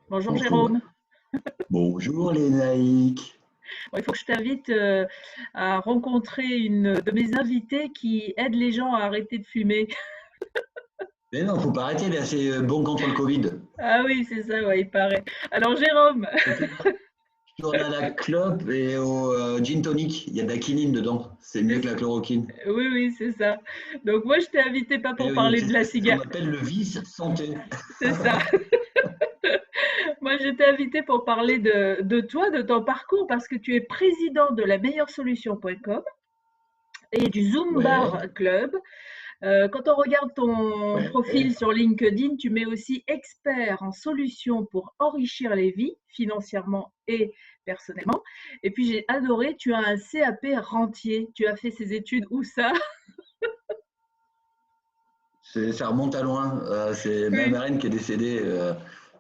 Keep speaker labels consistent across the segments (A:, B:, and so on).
A: Bonjour
B: Bonjour.
A: Jérôme.
B: Bonjour les laïcs.
A: Bon, il faut que je t'invite à rencontrer une de mes invitées qui aide les gens à arrêter de fumer.
B: Mais non, faut pas arrêter là, c'est bon contre le Covid.
A: Ah oui, c'est ça, ouais, il paraît. Alors Jérôme,
B: Je tourne à la clope et au gin tonic. Il y a de la quinine dedans. C'est mieux que la chloroquine.
A: oui, oui, c'est ça. Donc moi, je t'ai invité pas
B: Et
A: pour
B: oui,
A: parler de la
B: c'est ce qu'on
A: cigarette,
B: appelle le vice santé.
A: c'est ça. Moi, je t'ai invité pour parler de toi, de ton parcours, parce que tu es président de la meilleure-solution.com et du Zoom
B: Ouais,
A: Bar Club. Quand on regarde ton
B: ouais.
A: profil sur LinkedIn, tu mets aussi expert en solutions pour enrichir les vies financièrement et personnellement. Et puis j'ai adoré, tu as un CAP rentier. Tu as fait ces études où ça?
B: Ça remonte à loin. C'est ma
A: Oui.
B: marraine qui est décédée.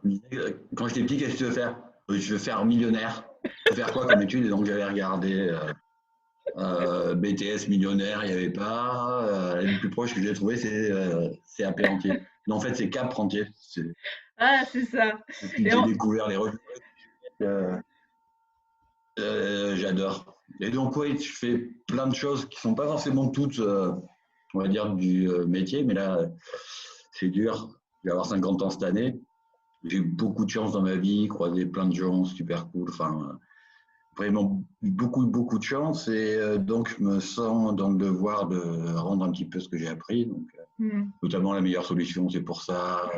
B: Me disait, quand j'étais petit, qu'est-ce que tu veux faire? Je veux faire millionnaire. Tu veux faire quoi comme étude? Et donc j'avais regardé BTS millionnaire, il n'y avait pas. Le plus proche que j'ai trouvé, c'est AP entier. Non, en fait, c'est Cap entier.
A: Ah, c'est ça.
B: Depuis que
A: Et
B: j'ai
A: en-
B: découvert les revues, euh, j'adore. Et donc, oui, je fais plein de choses qui ne sont pas forcément toutes, on va dire, du métier, mais là, c'est dur. Je vais avoir 50 ans cette année. J'ai eu beaucoup de chance dans ma vie, croisé plein de gens super cool. Enfin, vraiment beaucoup de chance et donc je me sens dans le devoir de rendre un petit peu ce que j'ai appris. Donc,
A: Hmm,
B: notamment la meilleure solution, c'est pour ça.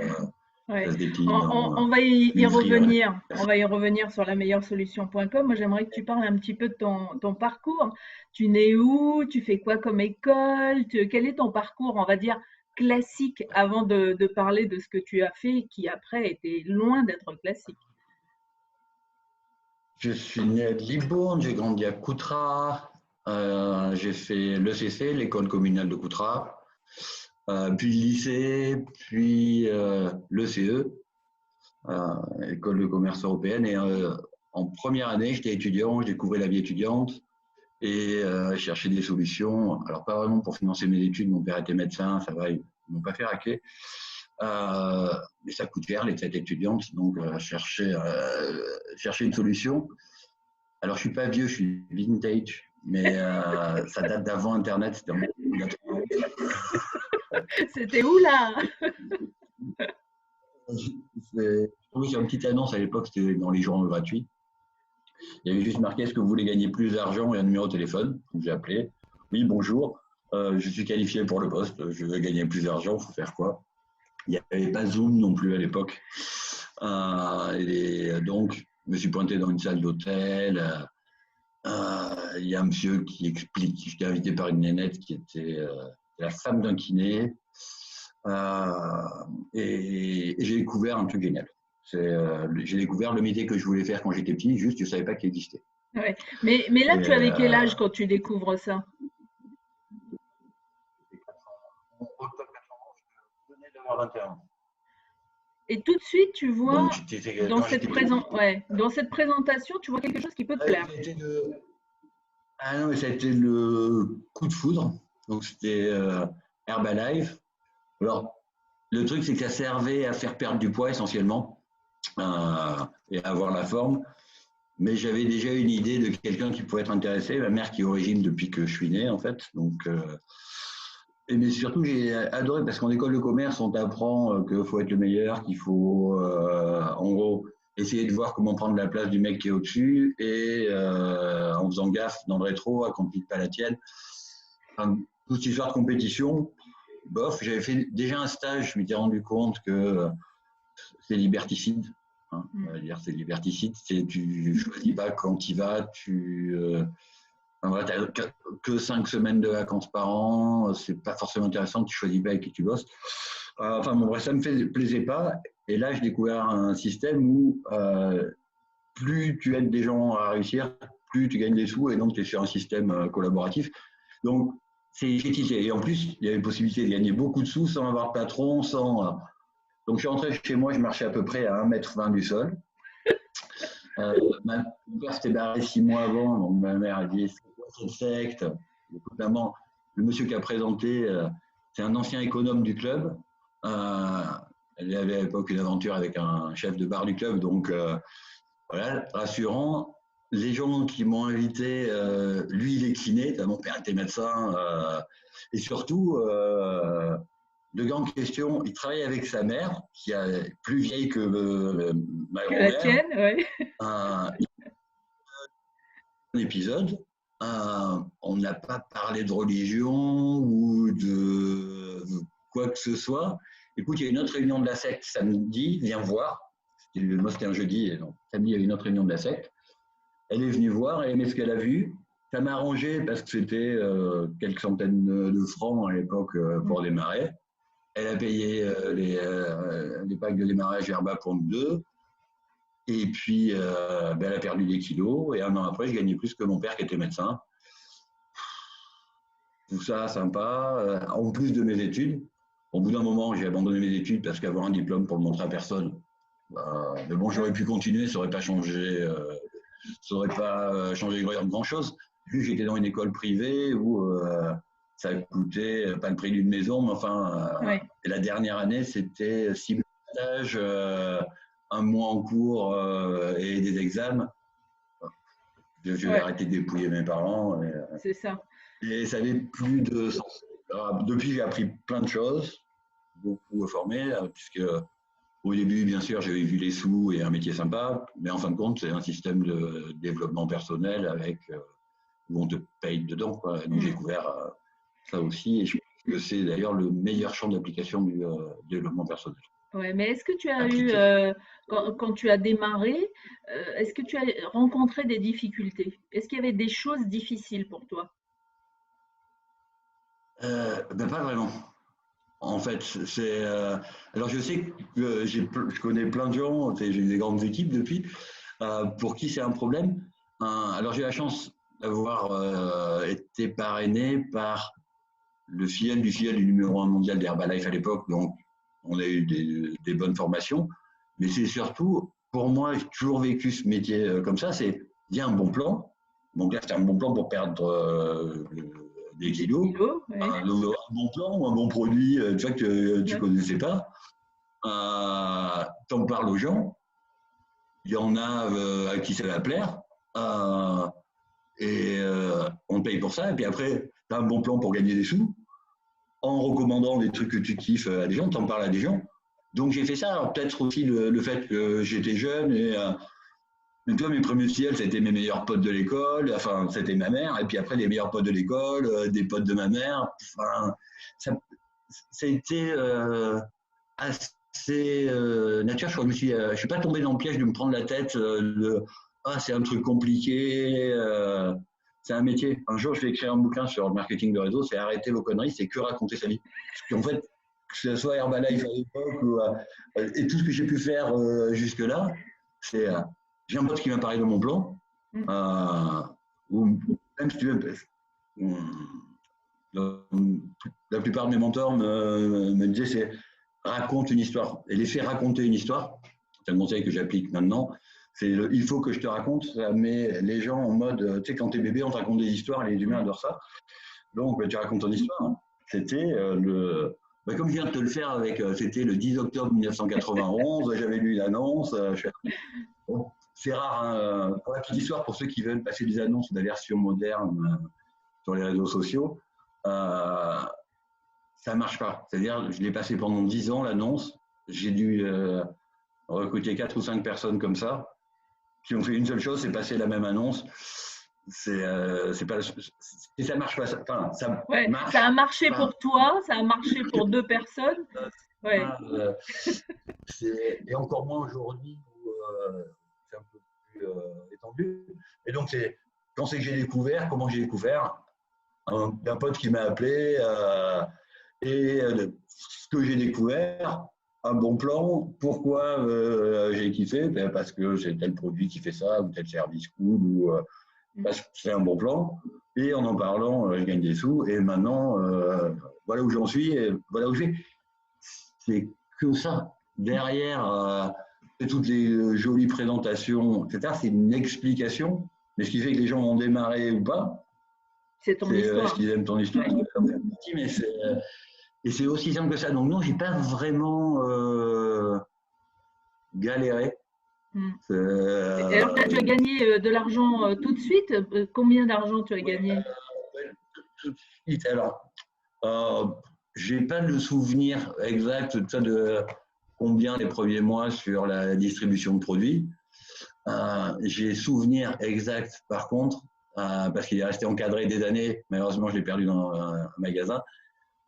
A: ouais.
B: Ça se
A: On,
B: décline en
A: on va y
B: une freelance.
A: revenir. On va y revenir sur la meilleure solution.com. Moi, j'aimerais que tu parles un petit peu de ton parcours. Tu nais où? Tu fais quoi comme école? Quel est ton parcours, on va dire, classique avant de parler de ce que tu as fait qui après était loin d'être classique?
B: Je suis né à Libourne, j'ai grandi à Coutras, j'ai fait l'ECC, l'école communale de Coutras, puis le lycée, puis l'ECE, école de commerce européenne. Et en première année, j'étais étudiant, je découvrais la vie étudiante. Et chercher des solutions. Alors, pas vraiment pour financer mes études, mon père était médecin, ça va, ils ne m'ont pas fait raquer. Mais ça coûte cher, les têtes étudiantes, donc chercher une solution. Alors, je ne suis pas vieux, je suis vintage, mais ça date d'avant Internet, c'était en 1980.
A: C'était où là?
B: Oui, sur une petite annonce à l'époque, c'était dans les journaux gratuits. Il y avait juste marqué: est-ce que vous voulez gagner plus d'argent et un numéro de téléphone? Donc, j'ai appelé. Oui, bonjour. Je suis qualifié pour le poste. Je veux gagner plus d'argent. Il faut faire quoi? Il n'y avait pas Zoom non plus à l'époque. Et donc, je me suis pointé dans une salle d'hôtel. Il y a un monsieur qui explique. J'étais invité par une nénette qui était la femme d'un kiné. Et j'ai découvert un truc génial. J'ai découvert le métier que je voulais faire quand j'étais petit, juste je ne savais pas qu'il existait.
A: Ouais. Mais là,
B: Et
A: tu avais quel âge quand tu découvres ça?
B: en octobre 91, je venais d'avoir 21.
A: Et tout de suite, tu vois
B: Donc, quand j'étais petit.
A: ouais, dans cette présentation, tu vois quelque chose qui peut te
B: Ouais,
A: plaire.
B: ah non, mais ça a été le coup de foudre. Donc, c'était Herbalife. Alors, le truc, c'est que ça servait à faire perdre du poids essentiellement et à avoir la forme. Mais j'avais déjà une idée de quelqu'un qui pourrait être intéressé. Ma mère qui est au régime depuis que je suis né, en fait. Donc, mais surtout, j'ai adoré parce qu'en école de commerce, on t'apprend qu'il faut être le meilleur, qu'il faut, en gros, essayer de voir comment prendre la place du mec qui est au-dessus et en faisant gaffe dans le rétro, à qu'on ne pique pas la tienne. Enfin, toute cette histoire de compétition, bof, j'avais fait déjà un stage, je m'étais rendu compte que c'est liberticide. Hein, on va
A: Mm.
B: dire, c'est liberticide. Tu ne choisis pas quand tu y vas, enfin, tu n'as que 5 semaines de vacances par an, c'est pas forcément intéressant, tu choisis pas avec qui tu bosses. Enfin bon, bref, ça me plaisait pas. Et là, j'ai découvert un système où plus tu aides des gens à réussir, plus tu gagnes des sous, et donc tu es sur un système collaboratif. Donc, j'ai tissé. Et en plus, il y avait possibilité de gagner beaucoup de sous sans avoir de patron, sans. Donc, je suis rentré chez moi, je marchais à peu près à 1,20 m du sol. Mon père s'était barré 6 mois avant, donc ma mère a dit: c'est quoi cette secte? Notamment, le monsieur qui a présenté, c'est un ancien économe du club. Elle avait à l'époque une aventure avec un chef de bar du club, donc voilà, rassurant. Les gens qui m'ont invité, lui, il est kiné, mon père était médecin, et surtout, de grandes questions, il travaille avec sa mère, qui est plus vieille que ma
A: Que la
B: grand-mère.
A: tienne, oui.
B: Un épisode, on n'a pas parlé de religion ou de quoi que ce soit. Écoute, il y a une autre réunion de la secte samedi, viens voir. Moi, c'était un jeudi, et donc samedi, il y a une autre réunion de la secte. Elle est venue voir, elle aimait ce qu'elle a vu. Ça m'a arrangé parce que c'était quelques centaines de francs à l'époque pour démarrer. Elle a payé les packs de démarrage Herba pour nous deux. Et puis, elle a perdu des kilos. Et un an après, je gagnais plus que mon père qui était médecin. Tout ça, sympa. En plus de mes études. Au bout d'un moment, j'ai abandonné mes études parce qu'avoir un diplôme pour le montrer à personne. Mais bon, j'aurais pu continuer, ça n'aurait pas changé. Ça n'aurait pas changé grand-chose. Vu que j'étais dans une école privée où ça coûtait pas le prix d'une maison, mais enfin, et la dernière année, c'était 6 stages, un mois en cours et des examens. Je vais arrêter de dépouiller mes parents.
A: C'est ça.
B: Et ça n'avait plus de sens. Alors, depuis, j'ai appris plein de choses, beaucoup formé, puisque au début, bien sûr, j'avais vu les sous et un métier sympa, mais en fin de compte, c'est un système de développement personnel avec où on te paye dedans, quoi. Donc, j'ai découvert ça aussi, et je pense que c'est d'ailleurs le meilleur champ d'application du développement personnel.
A: Ouais, mais est-ce que tu as eu, quand tu as démarré, est-ce que tu as rencontré des difficultés? Est-ce qu'il y avait des choses difficiles pour toi?
B: Pas vraiment. En fait, c'est. Alors, je sais que je connais plein de gens, j'ai eu des grandes équipes depuis, pour qui c'est un problème. Alors, j'ai la chance d'avoir été parrainé par le filleul du numéro 1 mondial d'Herbalife à l'époque. Donc, on a eu des bonnes formations. Mais c'est surtout, pour moi, j'ai toujours vécu ce métier comme ça, c'est il y a un bon plan. Donc là, c'est un bon plan pour perdre des kilos. Un bon plan ou un bon produit tu vois, que tu ne connaissais pas. T'en parles aux gens. Il y en a à qui ça va plaire. Et on paye pour ça. Et puis après, tu as un bon plan pour gagner des sous en recommandant des trucs que tu kiffes à des gens, t'en parles à des gens. Donc j'ai fait ça. Alors peut-être aussi le fait que j'étais jeune et toi, mes premiers filleuls, c'était mes meilleurs potes de l'école, enfin, c'était ma mère, et puis après, les meilleurs potes de l'école, des potes de ma mère. Enfin, ça a été assez naturel. Je suis pas tombé dans le piège de me prendre la tête c'est un truc compliqué, c'est un métier. Un jour, je vais écrire un bouquin sur le marketing de réseau, c'est arrêter vos conneries, c'est que raconter sa vie. Parce qu'en fait, que ce soit Herbalife à l'époque et tout ce que j'ai pu faire jusque-là, c'est j'ai un pote qui m'a parlé de mon plan, ou même si tu veux, la plupart de mes mentors me disaient c'est raconte une histoire. Et laisser raconter une histoire, c'est un conseil que j'applique maintenant, c'est il faut que je te raconte, ça met les gens en mode, tu sais, quand t'es bébé, on te raconte des histoires, et les humains adorent ça. Donc, tu racontes ton histoire. Hein. C'était comme je viens de te le faire avec, c'était le 10 octobre 1991, j'avais lu une annonce. Bon, c'est rare, hein, pour la petite histoire, pour ceux qui veulent passer des annonces de la version moderne sur les réseaux sociaux, ça ne marche pas. C'est-à-dire, je l'ai passé pendant 10 ans, l'annonce. J'ai dû recruter 4 ou 5 personnes comme ça, qui ont fait une seule chose, c'est passer la même annonce. C'est pas et ça marche pas ça marche.
A: Ça a marché pour toi, ça a marché pour 2 personnes.
B: Et encore moins aujourd'hui où c'est un peu plus étendu. Et donc quand c'est que j'ai découvert, comment j'ai découvert un pote qui m'a appelé et ce que j'ai découvert, un bon plan. Pourquoi j'ai kiffé? Parce que c'est tel produit qui fait ça, ou tel service cool, ou parce que c'est un bon plan. Et en parlant, je gagne des sous. Et maintenant, voilà où j'en suis, et voilà où je vais. C'est que ça. Derrière, toutes les jolies présentations, etc., c'est une explication. Mais ce qui fait que les gens vont démarrer ou pas,
A: c'est ton histoire.
B: Est-ce qu'ils aiment ton histoire? Mais et c'est aussi simple que ça. Donc non, j'ai pas vraiment galéré.
A: Et alors, tu as gagné de l'argent tout de suite. Combien d'argent tu as gagné?
B: Tout de suite. Alors, j'ai pas le souvenir exact de combien les premiers mois sur la distribution de produits. J'ai souvenir exact, par contre, parce qu'il est resté encadré des années, malheureusement je l'ai perdu dans un magasin,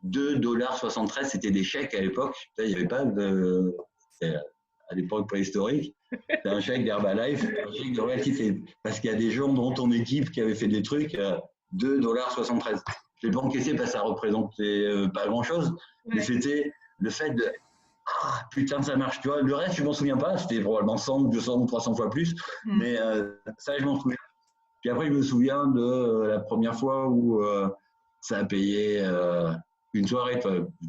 B: 2,73 $, c'était des chèques à l'époque, il n'y avait pas de... À l'époque préhistorique, c'était un chèque d'Herbalife, un chèque de Royalty, parce qu'il y a des gens dans ton équipe qui avaient fait des trucs, 2,73 $. Je ne l'ai pas encaissé parce que ça représentait pas grand-chose, mais c'était le fait de ah, putain, ça marche, tu vois. Le reste, je m'en souviens pas. C'était probablement 100, 200 ou 300 fois plus. Mais ça, je m'en souviens. Puis après, je me souviens de la première fois où ça a payé une soirée.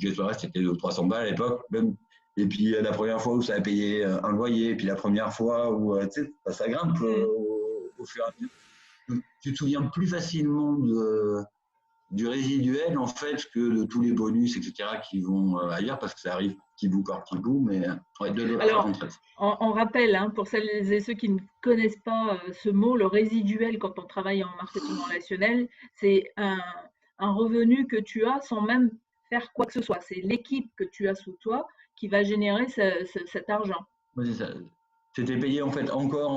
B: Une soirée, c'était 300 balles à l'époque. Même. Et puis la première fois où ça a payé un loyer. Et puis la première fois où, tu sais, ça grimpe au fur et à mesure. Tu te souviens plus facilement du résiduel, en fait, que de tous les bonus, etc., qui vont ailleurs, parce que ça arrive petit bout par petit bout, mais ouais, 2,73 $.
A: Alors, on rappelle, hein, pour celles et ceux qui ne connaissent pas ce mot, le résiduel, quand on travaille en marketing relationnel, c'est un revenu que tu as sans même faire quoi que ce soit. C'est l'équipe que tu as sous toi qui va générer cet argent.
B: Ouais, c'est ça. C'était payé, en fait, encore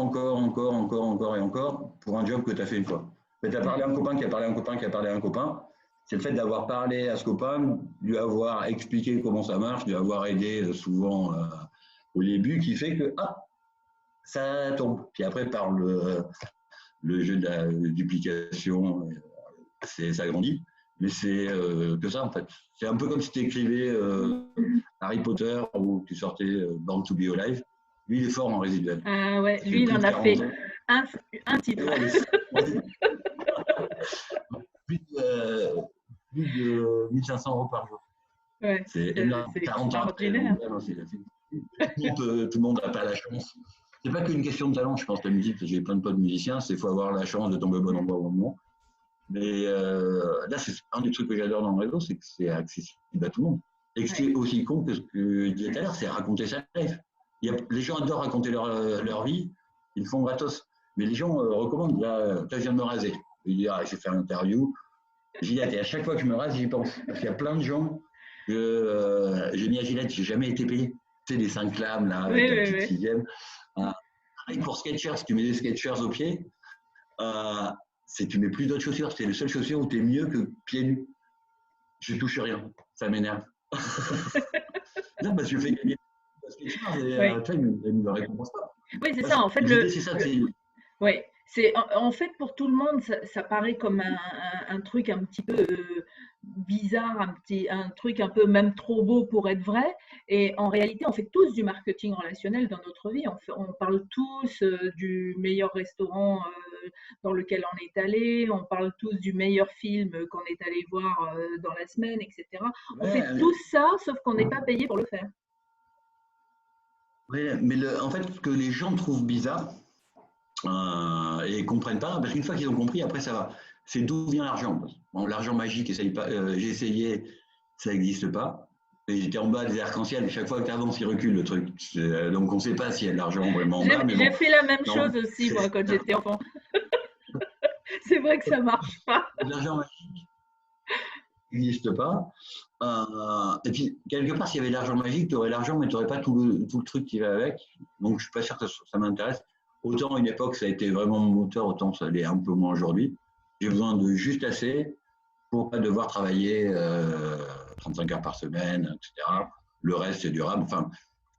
B: et encore pour un job que tu as fait une fois. Tu as parlé à un copain qui a parlé à un copain qui a parlé à un copain. C'est le fait d'avoir parlé à ce copain, lui avoir expliqué comment ça marche, lui avoir aidé souvent au début, qui fait que ça tombe. Puis après, par le jeu de la duplication, ça grandit. Mais c'est que ça, en fait. C'est un peu comme si tu écrivais Harry Potter ou tu sortais Born to be Alive. Lui, il est fort en résiduel.
A: Ah ouais, lui, il en a fait un titre.
B: Plus de 1500 € par jour.
A: Ouais,
B: c'est énorme. 40 ans après. Tout le monde n'a pas la chance. C'est pas qu'une question de talent, je pense, la musique. J'ai plein de potes musiciens, c'est faut avoir la chance de tomber au bon endroit au bon moment. Mais là, c'est un des trucs que j'adore dans le réseau, c'est que c'est accessible à tout le monde. Et que c'est aussi con que ce que je disais tout à l'heure, c'est raconter sa life. Les gens adorent raconter leur vie, ils le font gratos. Mais les gens recommandent. Là, je viens de me raser. Je dis, j'ai fait une interview. Gillette, et à chaque fois que je me rase, j'y pense. Parce qu'il y a plein de gens que j'ai mis à Gillette, j'ai jamais été payé. Tu sais, les 5 lames, là, avec la petite sixième. Pour Skechers, si tu mets des Skechers aux pieds, tu mets plus d'autres chaussures. C'est les seules chaussures où tu es mieux que pieds nus. Je touche rien. Ça m'énerve. Non, parce que je fais gagner Skechers et tu vois, ils ne me récompensent pas.
A: Oui, c'est ça. En fait, oui, en fait pour tout le monde, ça paraît comme un truc un petit peu bizarre, un truc un peu même trop beau pour être vrai. Et en réalité, on fait tous du marketing relationnel dans notre vie. On parle tous du meilleur restaurant dans lequel on est allé. On parle tous du meilleur film qu'on est allé voir dans la semaine, etc. On fait tout ça, sauf qu'on n'est pas payé pour le faire.
B: Oui, mais en fait, ce que les gens trouvent bizarre et ne comprennent pas, parce qu'une fois qu'ils ont compris, après ça va. C'est d'où vient l'argent. Bon, l'argent magique, j'ai essayé, ça n'existe pas. Et j'étais en bas des arcs-en-ciel, chaque fois que tu avances, il recule le truc. Donc on ne sait pas s'il y a de l'argent vraiment en bas.
A: J'ai fait la même chose aussi, moi, quand j'étais enfant. C'est vrai que ça ne marche pas.
B: L'argent magique n'existe pas. Et puis, quelque part, s'il y avait de l'argent magique, tu aurais l'argent, mais tu n'aurais pas tout le truc qui va avec. Donc, je ne suis pas sûr que ça m'intéresse. Autant à une époque, ça a été vraiment mon moteur, autant ça l'est un peu moins aujourd'hui. J'ai besoin de juste assez pour ne pas devoir travailler 35 heures par semaine, etc. Le reste, c'est durable. Enfin,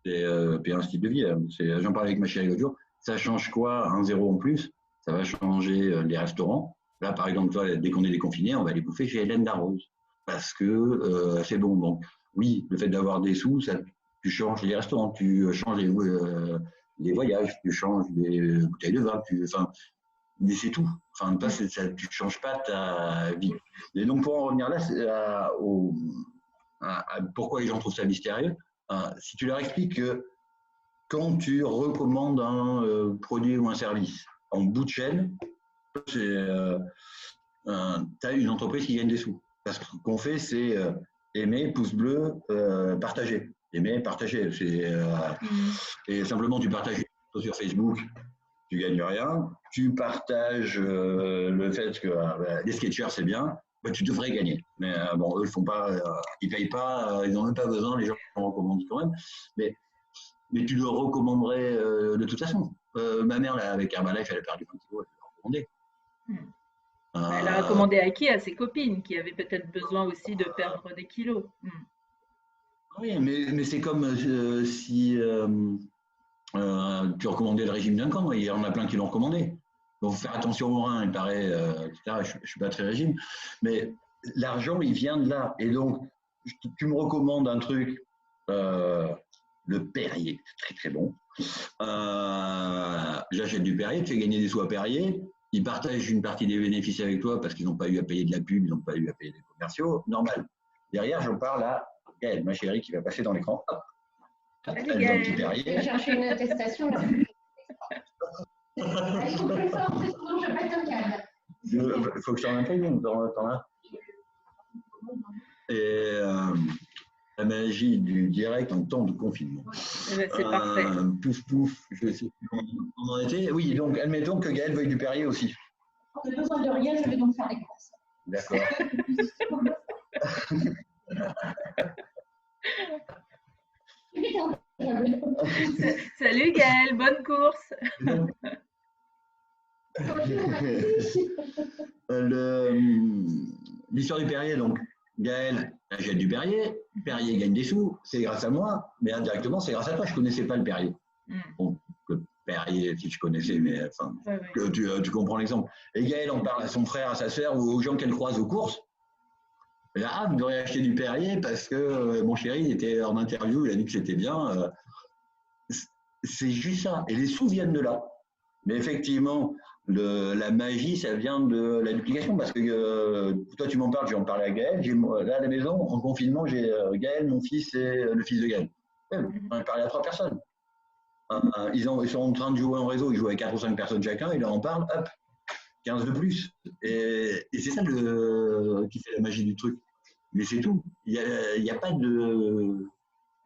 B: c'est un style de vie. J'en parlais avec ma chérie l'autre jour. Ça change quoi, 1 0 en plus? Ça va changer les restaurants. Là, par exemple, toi, dès qu'on est déconfiné, on va aller bouffer chez Hélène Darroze. Parce que c'est bon. Donc, oui, le fait d'avoir des sous, tu changes les restaurants, tu changes les voyages, tu changes les bouteilles de vin, mais c'est tout. Enfin, tu ne changes pas ta vie. Et donc, pour en revenir là, pourquoi les gens trouvent ça mystérieux, si tu leur expliques que quand tu recommandes un produit ou un service en bout de chaîne, tu as une entreprise qui gagne des sous. Parce que ce qu'on fait, c'est aimer, pouce bleu, partager. aimer, partager. Et simplement, tu partages sur Facebook, tu gagnes rien. Tu partages le fait que les sketchers, c'est bien, tu devrais gagner. Mais bon, eux, ils font pas, ils payent pas, ils n'ont même pas besoin, les gens en recommandent quand même. Mais tu le recommanderais de toute façon. Ma mère, là, avec Herbalife, elle a perdu 20 kilos, elle peut le recommander.
A: Elle a recommandé Aiki à ses copines qui avaient peut-être besoin aussi de perdre des kilos.
B: Oui, mais c'est comme si tu recommandais le régime d'un camp. Il y en a plein qui l'ont recommandé. Il faut faire attention aux reins, il paraît, etc. Je ne suis pas très régime. Mais l'argent, il vient de là. Et donc, tu me recommandes un truc, le Perrier, c'est très très bon. J'achète du Perrier, tu fais gagner des sous à Perrier. Ils partagent une partie des bénéfices avec toi parce qu'ils n'ont pas eu à payer de la pub, ils n'ont pas eu à payer des commerciaux. Normal. Derrière, j'en parle à Gaëlle, ma chérie, qui va passer dans l'écran.
A: Salut,
B: Elle donne un petit Perrier.
C: Je vais chercher une attestation là. Il faut plus fort, sinon je pète un câble.
B: Il faut que je t'en paye une, t'en as. Et la magie du direct en temps de confinement.
A: C'est parfait.
B: Pouf, pouf, je sais plus où on en était. Oui, donc admettons que Gaëlle veuille du Perrier aussi.
C: On n'a besoin de rien, je vais donc faire les courses.
B: D'accord.
A: Salut Gaëlle, bonne course.
B: L'histoire du Perrier, donc Gaëlle achète du Perrier, Perrier gagne des sous, c'est grâce à moi, mais indirectement c'est grâce à toi, je ne connaissais pas le Perrier. Bon, le Perrier, si je connaissais, mais enfin, que tu comprends l'exemple. Et Gaëlle en parle à son frère, à sa sœur ou aux gens qu'elle croise aux courses. Et là, vous devriez acheter du Perrier parce que mon chéri il était en interview, il a dit que c'était bien. C'est juste ça. Et les sous viennent de là. Mais effectivement, la magie, ça vient de la duplication. Parce que toi, tu m'en parles, j'en parlais à Gaël. Là, à la maison, en confinement, j'ai Gaël, mon fils et le fils de Gaël. On a parlé à 3 personnes. Ils sont en train de jouer en réseau. Ils jouent avec 4 ou 5 personnes chacun. Ils leur en parlent, hop, 15 de plus. Et c'est ça qui fait la magie du truc. Mais c'est tout. Il n'y a pas de...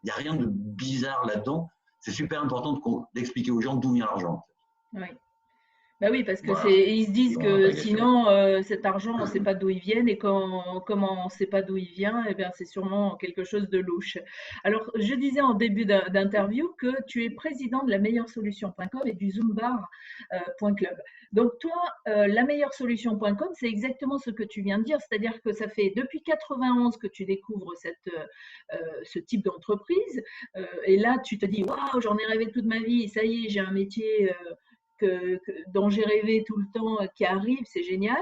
B: Il n'y a rien de bizarre là-dedans. C'est super important d'expliquer aux gens d'où vient l'argent.
A: Oui. Bah oui, parce que
B: Voilà.
A: ils se disent que sinon cet argent, on ne sait pas d'où il vient et comment on ne sait pas d'où il vient, eh bien c'est sûrement quelque chose de louche. Alors, je disais en début d'interview que tu es président de la meilleure-solution.com et du Zumbar.club. Donc toi, la meilleure-solution.com, c'est exactement ce que tu viens de dire, c'est-à-dire que ça fait depuis 91 que tu découvres ce type d'entreprise et là tu te dis waouh, j'en ai rêvé toute ma vie, ça y est, j'ai un métier dont j'ai rêvé tout le temps qui arrive, c'est génial.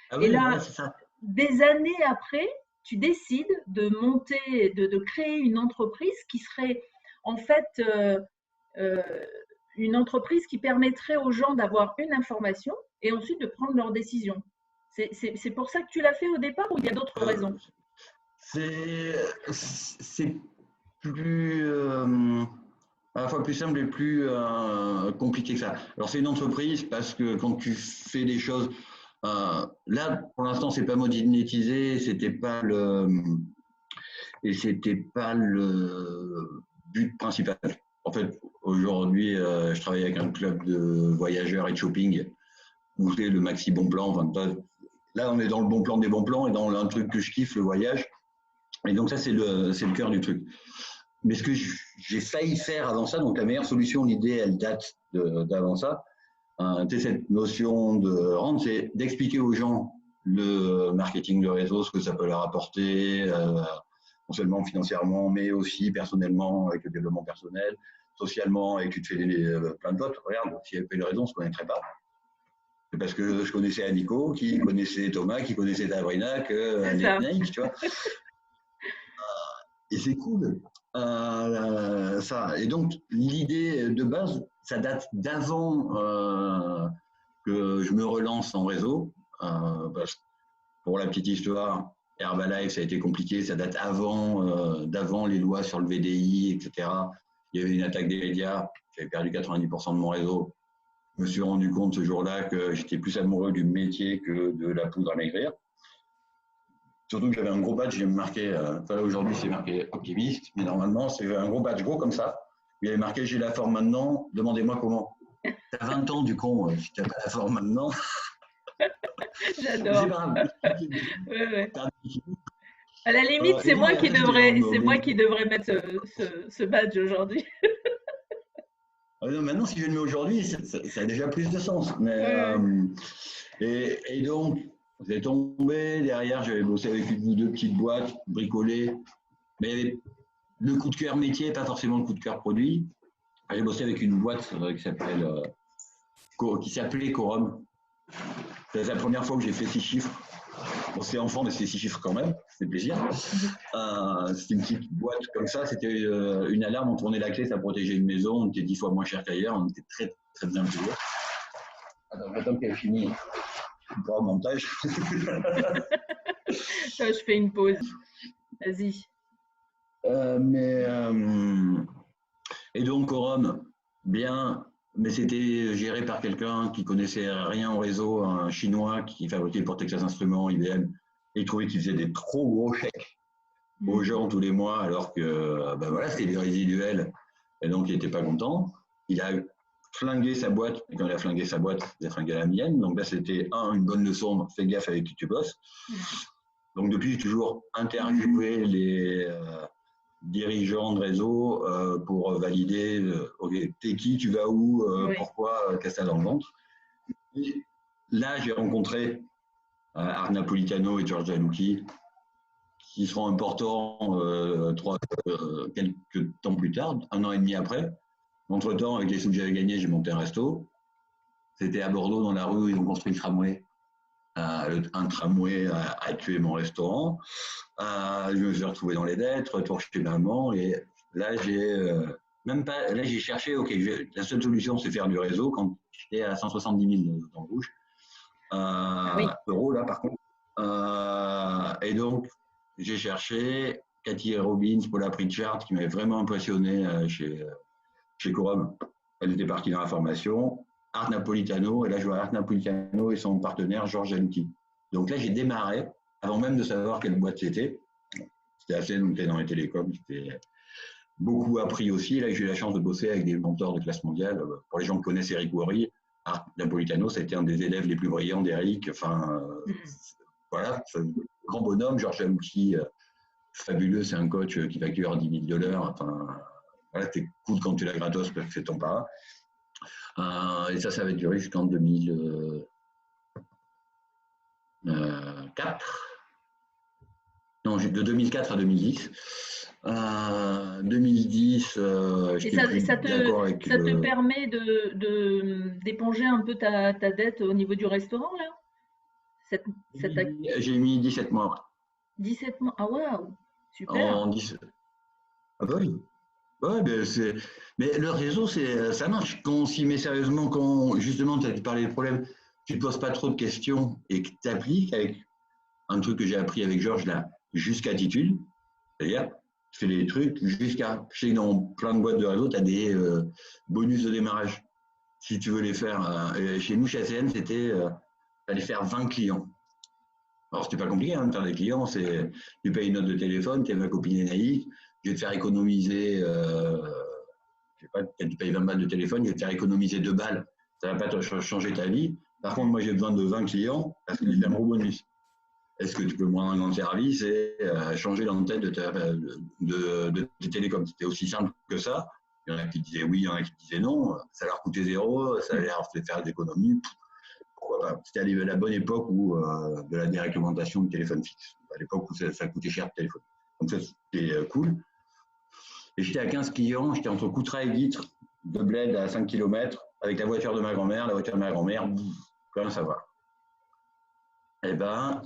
B: Ah oui,
A: et là,
B: ouais, c'est ça.
A: Des années après, tu décides de monter, de créer une entreprise qui serait en fait une entreprise qui permettrait aux gens d'avoir une information et ensuite de prendre leurs décisions. C'est pour ça que tu l'as fait au départ ou il y a d'autres raisons?
B: C'est plus à la fois plus simple et plus compliqué que ça. Alors c'est une entreprise parce que quand tu fais des choses, là pour l'instant c'est pas monétisé, c'était pas le but principal. En fait, aujourd'hui, je travaille avec un club de voyageurs et de shopping où c'est le maxi bon plan. Enfin, là, on est dans le bon plan des bons plans et dans un truc que je kiffe, le voyage. Et donc ça, c'est le cœur du truc. Mais ce que j'ai failli faire avant ça, donc la meilleure solution, l'idée, elle date d'avant ça. Cette notion de rente, c'est d'expliquer aux gens le marketing de réseau, ce que ça peut leur apporter, non seulement financièrement, mais aussi personnellement, avec le développement personnel, socialement, et que tu te fais plein de potes. Regarde, s'il n'y avait pas eu de raison, on ne se connaîtrait pas. C'est parce que je connaissais Aniko, qui connaissait Thomas, qui connaissait Sabrina, que Naïk, tu vois. Et c'est cool. Ça. Et donc, l'idée de base, ça date d'avant que je me relance en réseau. Parce que pour la petite histoire, Herbalife, ça a été compliqué. Ça date d'avant les lois sur le VDI, etc. Il y avait une attaque des médias. J'avais perdu 90% de mon réseau. Je me suis rendu compte ce jour-là que j'étais plus amoureux du métier que de la poudre à maigrir. Surtout que j'avais un gros badge, j'ai marqué, là aujourd'hui c'est marqué optimiste, mais normalement c'est un gros badge gros comme ça. Il y avait marqué j'ai la forme maintenant, demandez-moi comment. T'as 20 ans du con, si t'as pas la forme maintenant. Mais c'est
A: J'adore.
B: pas grave.
A: Ouais, ouais. À la limite,
B: Et donc après j'étais en
A: c'est moi qui devrais mettre ce badge aujourd'hui.
B: maintenant si je le mets aujourd'hui, ça a déjà plus de sens. Mais,
A: Ouais.
B: et donc, j'ai tombé, derrière j'avais bossé avec une ou deux petites boîtes, bricolées, mais il y avait le coup de cœur métier, pas forcément le coup de cœur produit. J'ai bossé avec une boîte qui s'appelait Quorum. C'est la première fois que j'ai fait 6 chiffres. Bon, c'est enfant, mais c'est 6 chiffres quand même, c'est plaisir. C'était une petite boîte comme ça, c'était une alarme, on tournait la clé, ça protégeait une maison, on était 10 fois moins cher qu'ailleurs, on était très, très bien payé. Attends, j'attends qu'elle finisse pour le montage.
A: Je fais une pause. Vas-y.
B: Et donc, Quorum, bien, mais c'était géré par quelqu'un qui connaissait rien au réseau, un chinois qui fabriquait pour Texas Instruments, IBM, et il trouvait qu'il faisait des trop gros chèques aux gens tous les mois, alors que voilà, c'était des résiduels, et donc il n'était pas content. Il a flingué sa boîte, et quand il a flingué sa boîte, il a flingué la mienne. Donc là, c'était une bonne leçon, fais gaffe avec qui tu bosses. Donc depuis, j'ai toujours interviewé les dirigeants de réseau pour valider, ok, t'es qui, tu vas où,
A: Oui.
B: pourquoi, qu'est-ce que ça dans le ventre. Et là, j'ai rencontré Art Napolitano et George Jalouki, qui seront importants quelques temps plus tard, 1 an et demi après. Entre-temps, avec les sous que j'avais gagnés, j'ai monté un resto. C'était à Bordeaux, dans la rue, où ils ont construit le tramway. Un tramway a tué mon restaurant. Je me suis retrouvé dans les dettes, retour chez maman. Et là, j'ai cherché, ok, la seule solution, c'est faire du réseau quand j'étais à 170 000 dans le rouge.
A: Oui.
B: Euros, là, par contre. Et donc, j'ai cherché Cathy Robbins, Paula Pritchard, qui m'avait vraiment impressionné chez Quorum. Elle était partie dans la formation. Art Napolitano, et là je vois Art Napolitano et son partenaire George Jalouki. Donc là j'ai démarré, avant même de savoir quelle boîte c'était. C'était assez, donc dans les télécoms, j'étais beaucoup appris aussi. Là j'ai eu la chance de bosser avec des mentors de classe mondiale. Pour les gens qui connaissent Eric Worre, Art Napolitano, c'était un des élèves les plus brillants d'Eric. Enfin, voilà, c'est un grand bonhomme. George Jalouki, fabuleux, c'est un coach qui facture 10 000 $. Enfin, voilà, c'est cool quand tu l'as gratos parce que c'est ton parrain. Et ça va durer jusqu'en 2004. Non, de 2004 à 2010. 2010, j'étais plus d'accord avec
A: ça te permet d'éponger un peu ta dette au niveau du restaurant, là?
B: J'ai mis 17 mois.
A: 17 mois. Ah, waouh! Super!
B: Ah bah oui. Ouais, mais le réseau, ça marche. Quand on s'y met sérieusement, quand justement tu as parlé des problèmes, tu ne te poses pas trop de questions et que tu appliques avec un truc que j'ai appris avec Georges, la jusqu'attitude. C'est-à-dire, tu fais les trucs jusqu'à. Je sais que dans plein de boîtes de réseau, tu as des bonus de démarrage. Si tu veux les faire. Chez nous, chez ACN, c'était fallait faire 20 clients. Alors, c'était pas compliqué, faire des clients, c'est tu payes une note de téléphone, tu es ma copine naïve, je vais te faire économiser, je sais pas, tu payes 20 balles de téléphone, je vais te faire économiser 2 balles, ça va pas te changer ta vie. Par contre, moi, j'ai besoin de 20 clients parce que j'ai un gros bonus. Est-ce que tu peux me rendre un service et changer l'antenne de tes télécoms? C'était aussi simple que ça. Il y en a qui disaient oui, il y en a qui disaient non. Ça leur coûtait 0, ça allait leur faire des économies. Pourquoi pas? C'était à la bonne époque de la déréglementation du téléphone fixe. À l'époque où ça coûtait cher le téléphone. Donc ça, c'était cool. Et j'étais à 15 clients, j'étais entre Coutras et Guîtres, de Bled à 5 km, avec la voiture de ma grand-mère. La voiture de ma grand-mère, rien savoir. Eh ben,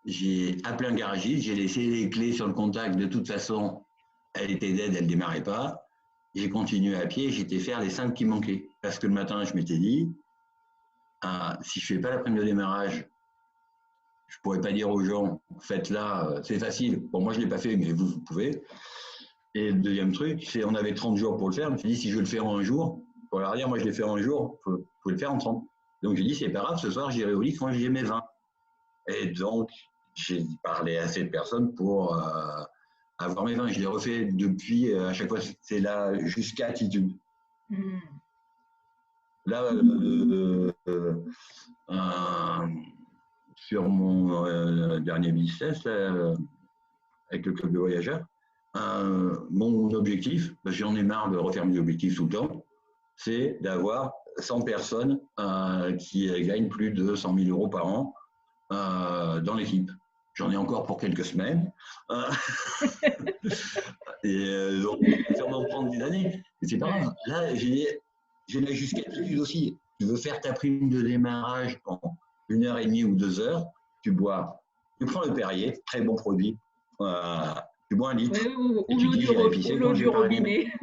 B: j'ai appelé un garagiste, j'ai laissé les clés sur le contact. De toute façon, elle était dead, elle ne démarrait pas. J'ai continué à pied, j'étais faire les 5 qui manquaient. Parce que le matin, je m'étais dit, si je ne fais pas la prime de démarrage, je ne pourrais pas dire aux gens, faites-la, c'est facile. Bon, moi, je ne l'ai pas fait, mais vous pouvez. Et le deuxième truc, c'est on avait 30 jours pour le faire. Je me suis dit, si je le fais en un jour, pour leur dire, moi, je l'ai fait en un jour, vous pouvez le faire en 30. Donc, j'ai dit, c'est pas grave, ce soir, j'irai au lit quand j'ai mes 20. Et donc, j'ai parlé à assez de personnes pour avoir mes vins. Je les refais depuis, à chaque fois, c'est là jusqu'à attitude.
A: Mmh.
B: Là, sur mon dernier business, avec le club de voyageurs, mon objectif, parce que j'en ai marre de refaire mes objectifs tout le temps, c'est d'avoir 100 personnes qui gagnent plus de 100 000 euros par an dans l'équipe. J'en ai encore pour quelques semaines. Et donc, ça va sûrement prendre des années. Mais c'est pas grave. Là, j'ai la jusqu'à attitude aussi. Tu veux faire ta prime de démarrage en 1h30 ou 2 heures, tu bois. Tu prends le Perrier, très bon produit. Tu bois un litre.
A: Oui,
B: Et tu dis, j'irai
A: ou
B: épicer
A: l'eau
B: quand je
A: du
B: vais pas rien.
A: robinet.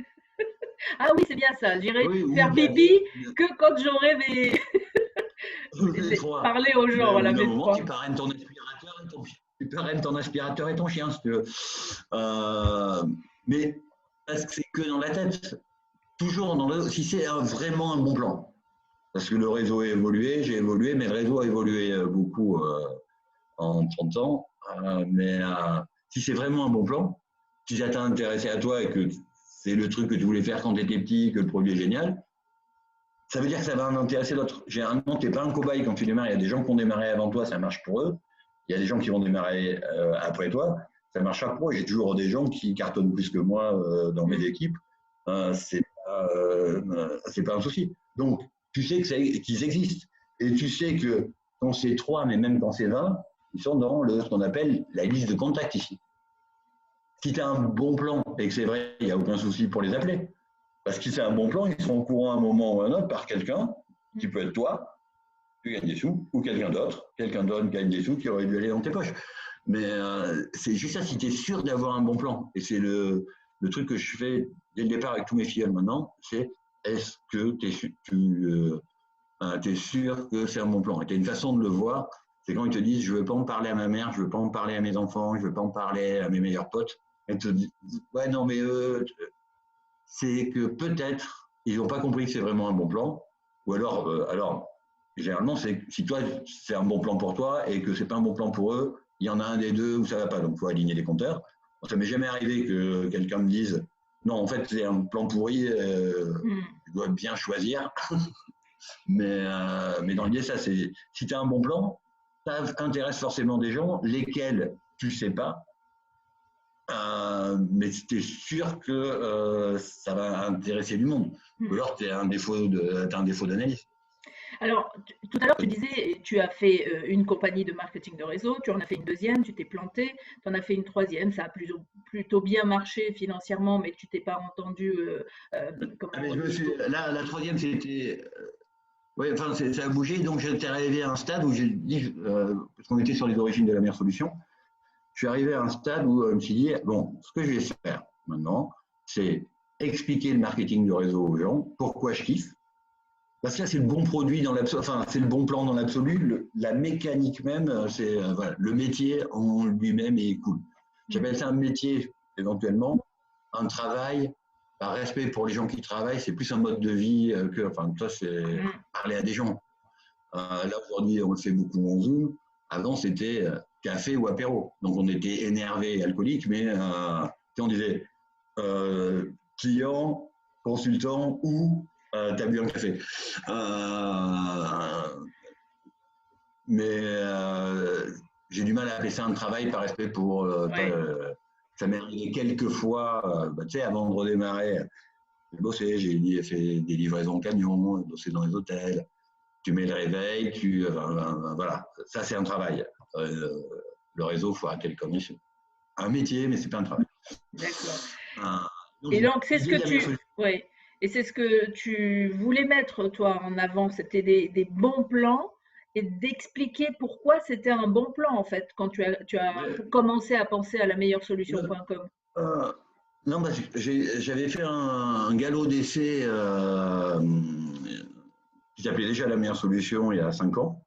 A: Ah oui, c'est bien ça. J'irai
B: Oui, ou
A: faire
B: le
A: pipi
B: café.
A: que quand j'aurai
B: Les trois.
A: parlé aux gens,
B: Mais au
A: voilà,
B: bout d'un
A: mes
B: moment,
A: trois.
B: tu parraines ton aspirateur et ton chien. Tu parraines ton aspirateur et ton chien, si tu veux. Mais parce que c'est que dans la tête. Toujours dans le, si c'est vraiment un bon plan. Parce que le réseau a évolué, j'ai évolué, mais le réseau a évolué beaucoup en 30 ans. Mais si c'est vraiment un bon plan, si ça t'a intéressé à toi et que c'est le truc que tu voulais faire quand tu étais petit, que le produit est génial, ça veut dire que ça va en intéresser d'autres. Généralement, tu n'es pas un cobaye quand tu démarres. Il y a des gens qui ont démarré avant toi, ça marche pour eux. Il y a des gens qui vont démarrer après toi, ça marche pas pour eux. J'ai toujours des gens qui cartonnent plus que moi dans mes équipes. C'est pas un souci. Donc, tu sais qu'ils existent. Et tu sais que quand c'est 3, mais même quand c'est 20, ils sont dans ce qu'on appelle la liste de contacts ici. Si tu as un bon plan et que c'est vrai, il n'y a aucun souci pour les appeler. Parce que si c'est un bon plan, ils seront au courant à un moment ou à un autre par quelqu'un, qui peut être toi, tu gagnes des sous, ou quelqu'un d'autre gagne des sous qui aurait dû aller dans tes poches. Mais c'est juste ça, si tu es sûr d'avoir un bon plan. Et c'est le truc que je fais dès le départ avec tous mes filles maintenant, c'est est-ce que tu es sûr que c'est un bon plan? Et tu as une façon de le voir, c'est quand ils te disent je ne veux pas en parler à ma mère, je ne veux pas en parler à mes enfants, je ne veux pas en parler à mes meilleurs potes. Elles te disent ouais, non, mais c'est que peut-être ils n'ont pas compris que c'est vraiment un bon plan. Ou alors généralement, si toi, c'est un bon plan pour toi et que c'est pas un bon plan pour eux, il y en a un des deux où ça va pas. Donc, il faut aligner les compteurs. Bon, ça m'est jamais arrivé que quelqu'un me dise non, en fait, c'est un plan pourri, tu dois bien choisir. mais dans l'idée, ça, c'est si tu as un bon plan, ça intéresse forcément des gens, lesquels tu sais pas. Mais tu es sûr que ça va intéresser du monde. Ou alors, tu as un défaut d'analyse.
A: Alors, tout à l'heure, tu disais, tu as fait une compagnie de marketing de réseau, tu en as fait une deuxième, tu t'es planté, tu en as fait une troisième, ça a plutôt bien marché financièrement, mais tu t'es pas entendu.
B: La troisième, c'était. Oui, enfin, ça a bougé, donc j'étais arrivé à un stade où j'ai dit, parce qu'on était sur les origines de la meilleure solution, je suis arrivé à un stade où je me suis dit, bon, ce que je vais faire maintenant, c'est expliquer le marketing du réseau aux gens, pourquoi je kiffe. Parce que là, c'est le bon produit dans l'absolu, enfin, c'est le bon plan dans l'absolu. La mécanique même, c'est voilà, le métier en lui-même est cool. J'appelle ça un métier, éventuellement, un travail, par respect pour les gens qui travaillent, c'est plus un mode de vie que, enfin, ça, c'est parler à des gens. Là, aujourd'hui, on le fait beaucoup en Zoom. Avant, c'était café ou apéro. Donc, on était énervé et alcoolique, mais on disait client, consultant ou t'as bu un café. Mais j'ai du mal à appeler ça un travail par respect pour. Ça m'est arrivé quelques fois, tu sais, avant de redémarrer, j'ai bossé, j'ai fait des livraisons en camion, bossé dans les hôtels. Tu mets le réveil, voilà, ça c'est un travail. Le réseau, il faut arrêter les conditions. Un métier, mais c'est pas un travail.
A: D'accord. Et donc, c'est ce que ouais. Et c'est ce que tu voulais mettre, toi, en avant, c'était des bons plans et d'expliquer pourquoi c'était un bon plan, en fait, quand tu as commencé à penser à la meilleure solution.com.
B: Non, parce que j'avais fait un galop d'essai qui s'appelait déjà la meilleure solution il y a 5 ans,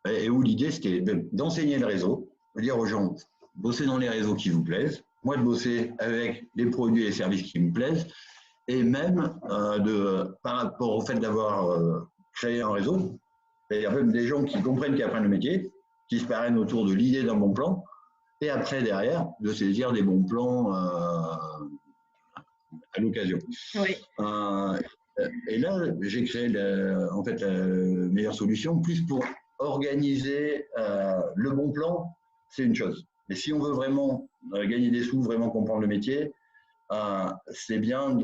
B: et où l'idée c'était d'enseigner le réseau, de dire aux gens, bossez dans les réseaux qui vous plaisent, moi de bosser avec les produits et services qui me plaisent, et même par rapport au fait d'avoir créé un réseau, c'est-à-dire même des gens qui comprennent, qui apprennent le métier, qui se parrainent autour de l'idée d'un bon plan, et après, derrière, de saisir des bons plans à l'occasion.
A: Oui.
B: Et là, j'ai créé en fait la meilleure solution, plus pour organiser le bon plan, c'est une chose. Mais si on veut vraiment gagner des sous, vraiment comprendre le métier, c'est bien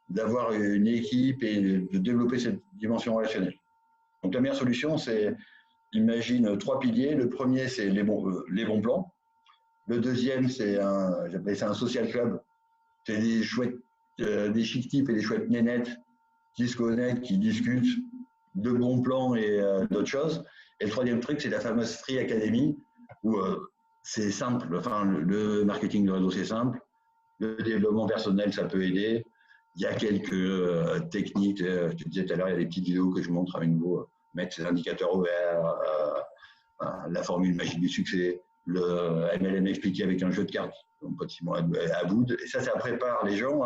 B: d'avoir une équipe et de développer cette dimension relationnelle. Donc la meilleure solution, c'est, imagine 3 piliers. Le premier, c'est les bons plans. Le deuxième, c'est j'appelle ça un social club. C'est des chouettes, des chic types et des chouettes nénettes qui se connectent, qui discutent de bons plans et d'autres choses. Et le troisième truc, c'est la fameuse Free Academy, où c'est simple. Enfin, le marketing de réseau, c'est simple. Le développement personnel, ça peut aider. Il y a quelques techniques. Je te disais tout à l'heure, il y a des petites vidéos que je montre à nouveau. Mettre ses indicateurs OR, la formule magique du succès, le MLM expliqué avec un jeu de cartes, mon pote Simon Aboud. Et ça prépare les gens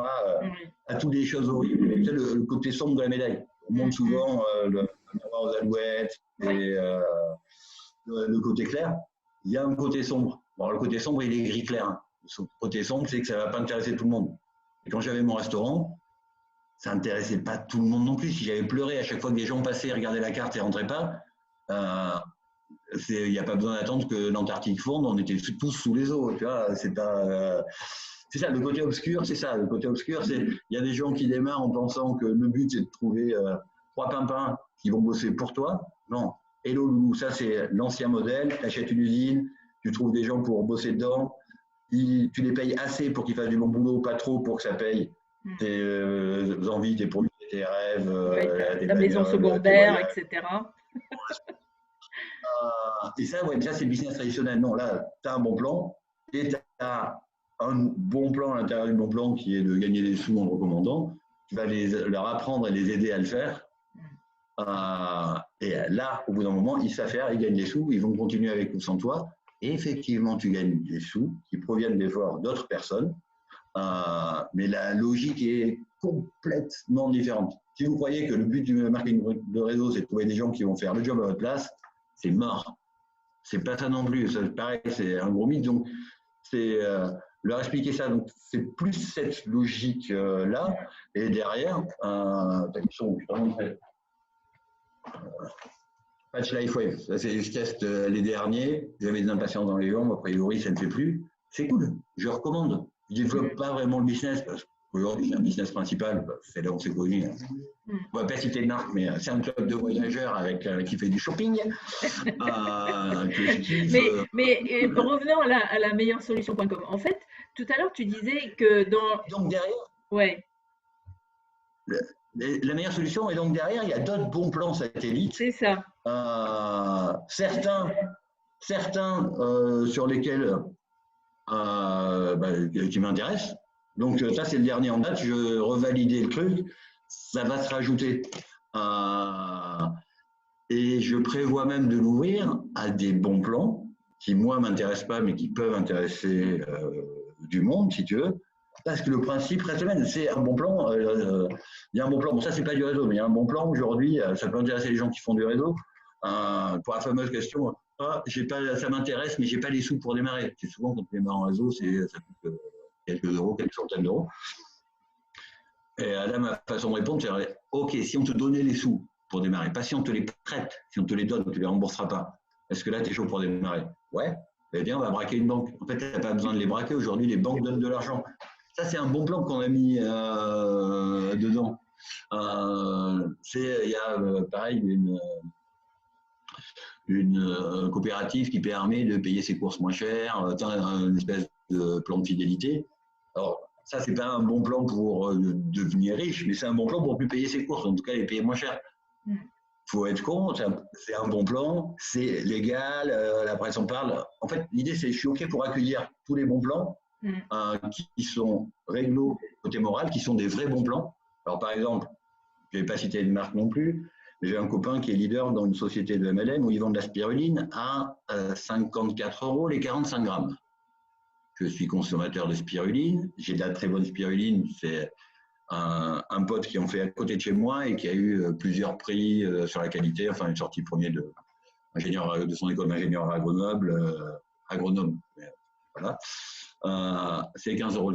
B: à toutes les choses horribles. Tu sais, le côté sombre de la médaille. On montre souvent le miroir aux alouettes et le côté clair. Il y a un côté sombre. Bon, le côté sombre, il est gris clair. Le côté sombre, c'est que ça ne va pas intéresser tout le monde. Et quand j'avais mon restaurant, ça n'intéressait pas tout le monde non plus. Si j'avais pleuré à chaque fois que des gens passaient, regardaient la carte et ne rentraient pas, il n'y a pas besoin d'attendre que l'Antarctique fonde, on était tous sous les eaux. Tu vois, c'est ça, le côté obscur, c'est ça. Le côté obscur, c'est il y a des gens qui démarrent en pensant que le but, c'est de trouver 3 pimpins qui vont bosser pour toi. Non. Hello Loulou, ça, c'est l'ancien modèle. Tu achètes une usine, tu trouves des gens pour bosser dedans, tu les payes assez pour qu'ils fassent du bon boulot, pas trop pour que ça paye tes envies, tes produits, tes rêves,
A: ta maison secondaire, etc.
B: Et ça, ouais, ça c'est le business traditionnel. Non, là, tu as un bon plan et tu as un bon plan à l'intérieur du bon plan qui est de gagner des sous en le recommandant. Tu vas leur apprendre et les aider à le faire. Et là, au bout d'un moment, ils savent faire, ils gagnent des sous, ils vont continuer avec ou sans toi. Et effectivement, tu gagnes des sous qui proviennent d'efforts d'autres personnes. Mais la logique est complètement différente. Si vous croyez que le but du marketing de réseau, c'est de trouver des gens qui vont faire le job à votre place, c'est mort. C'est pas ça non plus. Ça, pareil, c'est un gros mythe. Donc, c'est leur expliquer ça. Donc, c'est plus cette logique-là. Et derrière, Patch Life Wave. Ça, je teste les derniers. J'avais des impatiences dans les jambes. A priori, ça ne fait plus. C'est cool. Je recommande. Je ne développe pas vraiment le business parce qu'aujourd'hui, j'ai un business principal. C'est là où on s'est connus. On ne va pas citer de marque, mais c'est un club de voyageurs qui fait du shopping.
A: Mais revenons à la meilleure solution.com. En fait, tout à l'heure, tu disais que
B: Donc derrière,
A: ouais.
B: La meilleure solution, et donc derrière, il y a d'autres bons plans satellites.
A: C'est ça.
B: Certains sur lesquels qui m'intéressent. Donc ça, c'est le dernier en date. Je revalidais le truc. Ça va se rajouter. Et je prévois même de l'ouvrir à des bons plans qui, moi, m'intéressent pas, mais qui peuvent intéresser du monde, si tu veux. Parce que le principe reste le même. C'est un bon plan. Il y a un bon plan. Bon, ça, c'est pas du réseau, mais il y a un bon plan aujourd'hui. Ça peut intéresser les gens qui font du réseau. Pour la fameuse question, ça m'intéresse, mais j'ai pas les sous pour démarrer. C'est souvent quand on démarre en réseau, ça coûte quelques euros, quelques centaines d'euros. Et là, ma façon de répondre, c'est OK, si on te donnait les sous pour démarrer, pas si on te les prête, si on te les donne, tu ne les rembourseras pas. Est-ce que là, tu es chaud pour démarrer? Ouais, eh bien, on va braquer une banque. En fait, tu n'as pas besoin de les braquer. Aujourd'hui, les banques donnent de l'argent. Ça, c'est un bon plan qu'on a mis dedans. Il y a, pareil, une coopérative qui permet de payer ses courses moins cher, une espèce de plan de fidélité. Alors, ça, c'est pas un bon plan pour devenir riche, mais c'est un bon plan pour plus payer ses courses, en tout cas les payer moins cher. Faut être con, c'est un bon plan, c'est légal, la presse en parle. En fait, l'idée, c'est je suis OK pour accueillir tous les bons plans qui sont réglo côté moral, qui sont des vrais bons plans. Alors, par exemple, je ne vais pas citer une marque non plus, mais j'ai un copain qui est leader dans une société de MLM où ils vendent de la spiruline à 54 € les 45 grammes. Je suis consommateur de spiruline, j'ai de la très bonne spiruline, c'est un pote qui en fait à côté de chez moi et qui a eu plusieurs prix sur la qualité, enfin une sortie premier de ingénieur de son école d'ingénieur agronome. Voilà. C'est 15 euros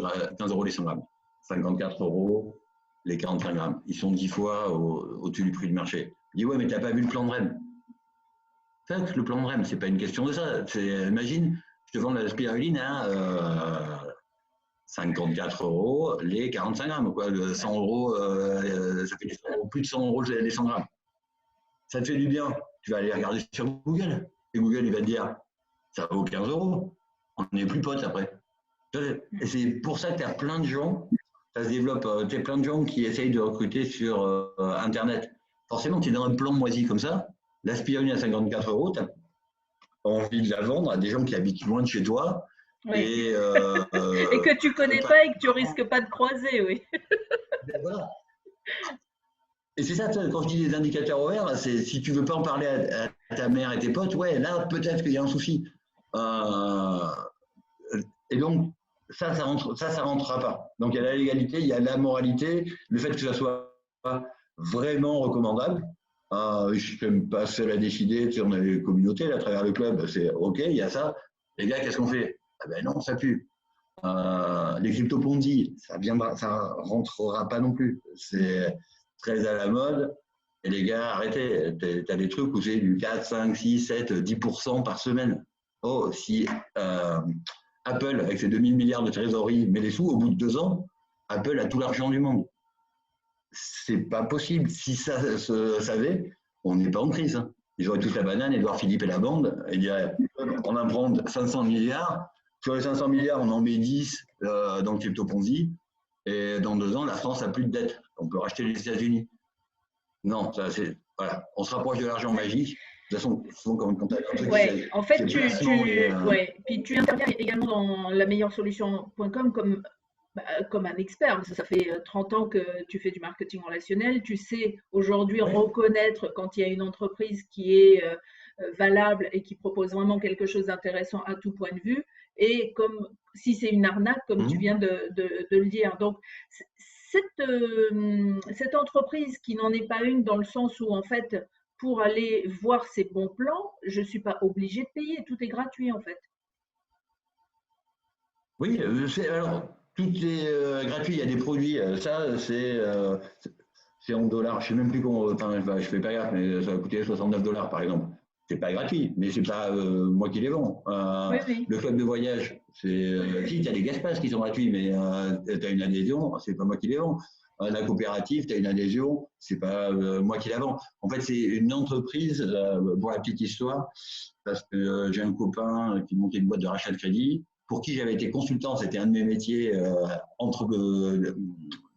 B: les 100 grammes. 54 euros les 45 grammes. Ils sont 10 fois au-dessus du prix du marché. Je dis, ouais, mais tu n'as pas vu le plan de REM. En fait, le plan de REM, ce n'est pas une question de ça. Imagine, je te vends la spiruline à 54 euros les 45 grammes. Quoi. 100 euros, ça fait plus de 100 euros les 100 grammes. Ça te fait du bien. Tu vas aller regarder sur Google. Et Google, il va te dire, ça vaut 15 euros. On n'est plus potes après. Et c'est pour ça que tu as plein de gens, ça se développe, tu as plein de gens qui essayent de recruter sur Internet. Forcément, tu es dans un plan moisi comme ça, la spiruline à 54 euros, tu as envie de la vendre à des gens qui habitent loin de chez toi.
A: Oui.
B: Et,
A: et que tu ne connais pas et que tu ne risques pas de croiser, oui.
B: Voilà. Et c'est ça, quand je dis les indicateurs horaires, c'est si tu ne veux pas en parler à ta mère et tes potes, ouais, là, peut-être qu'il y a un souci. Et donc, ça rentrera pas. Donc, il y a la légalité, il y a la moralité, le fait que ça soit vraiment recommandable. Je ne suis même pas seul à décider, tu sais, on a les communautés là, à travers le club, c'est OK, il y a ça. Les gars, qu'est-ce qu'on fait? Ah ben non, ça pue. Les crypto-ponzi, ça rentrera pas non plus. C'est très à la mode. Et les gars, arrêtez. Tu as des trucs où c'est du 4, 5, 6, 7, 10% par semaine. Oh, si Apple, avec ses 2000 milliards de trésorerie, met les sous, au bout de 2 ans, Apple a tout l'argent du monde. C'est pas possible. Si ça se savait, on n'est pas en crise. Hein. Ils auraient tous la banane, Édouard Philippe et la bande, et diraient, on va prendre 500 milliards, sur les 500 milliards, on en met 10 dans le crypto-ponzi, et dans 2 ans, la France n'a plus de dette. On peut racheter les États-Unis. Non, ça, c'est, voilà, on se rapproche de l'argent magique. De toute façon, souvent, quand tu as un truc
A: ouais, en fait,
B: ouais.
A: Puis tu interviens également dans lameilleuresolution.com comme un expert, parce que ça fait 30 ans que tu fais du marketing relationnel. Tu sais aujourd'hui reconnaître quand il y a une entreprise qui est valable et qui propose vraiment quelque chose d'intéressant à tout point de vue, et comme si c'est une arnaque, comme tu viens de le dire. Donc, cette entreprise qui n'en est pas une dans le sens où, en fait, pour aller voir ces bons plans, je ne suis pas obligée de payer, tout est gratuit en fait.
B: Oui, alors, tout est gratuit, il y a des produits, ça c'est en dollars, je ne sais même plus comment, enfin, je ne fais pas gaffe, mais ça va coûter 69 $ par exemple. C'est pas gratuit, mais c'est pas moi qui les vends.
A: Oui.
B: Le club de voyage, si tu as des gaspasses qui sont gratuits, mais tu as une adhésion, c'est pas moi qui les vends. La coopérative, tu as une adhésion, c'est pas moi qui la vends. En fait, c'est une entreprise, pour la petite histoire, parce que j'ai un copain qui montait une boîte de rachat de crédit, pour qui j'avais été consultant, c'était un de mes métiers entre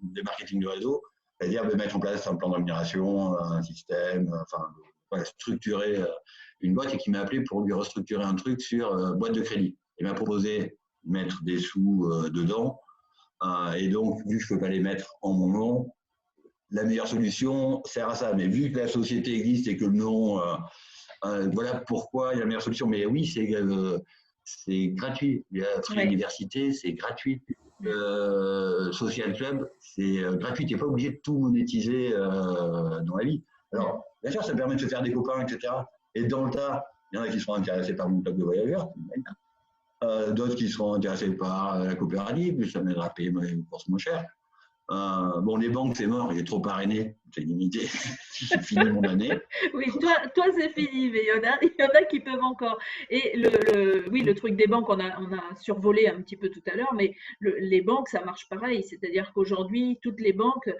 B: des marketing de réseau, c'est-à-dire de mettre en place un plan de rémunération, un système, enfin, structurer une boîte, et qui m'a appelé pour lui restructurer un truc sur boîte de crédit. Il m'a proposé de mettre des sous dedans, et donc, vu que je ne peux pas les mettre en mon nom, la meilleure solution sert à ça. Mais vu que la société existe et que le nom, voilà pourquoi il y a la meilleure solution. Mais oui, c'est gratuit. La Free Université, c'est gratuit. Social Club, c'est gratuit. Tu n'es pas obligé de tout monétiser dans la vie. Alors, bien sûr, ça permet de se faire des copains, etc. Et dans le tas, il y en a qui seront intéressés par mon club de voyageurs, d'autres qui seront intéressés par la coopérative, ça m'aidera à payer mes courses moins cher. Bon, les banques, c'est mort, j'ai trop parrainé, c'est limité. J'ai fini mon année.
A: Oui, toi c'est fini, mais il y en a qui peuvent encore. Et le truc des banques, on a survolé un petit peu tout à l'heure, mais les banques, ça marche pareil. C'est-à-dire qu'aujourd'hui, toutes les banques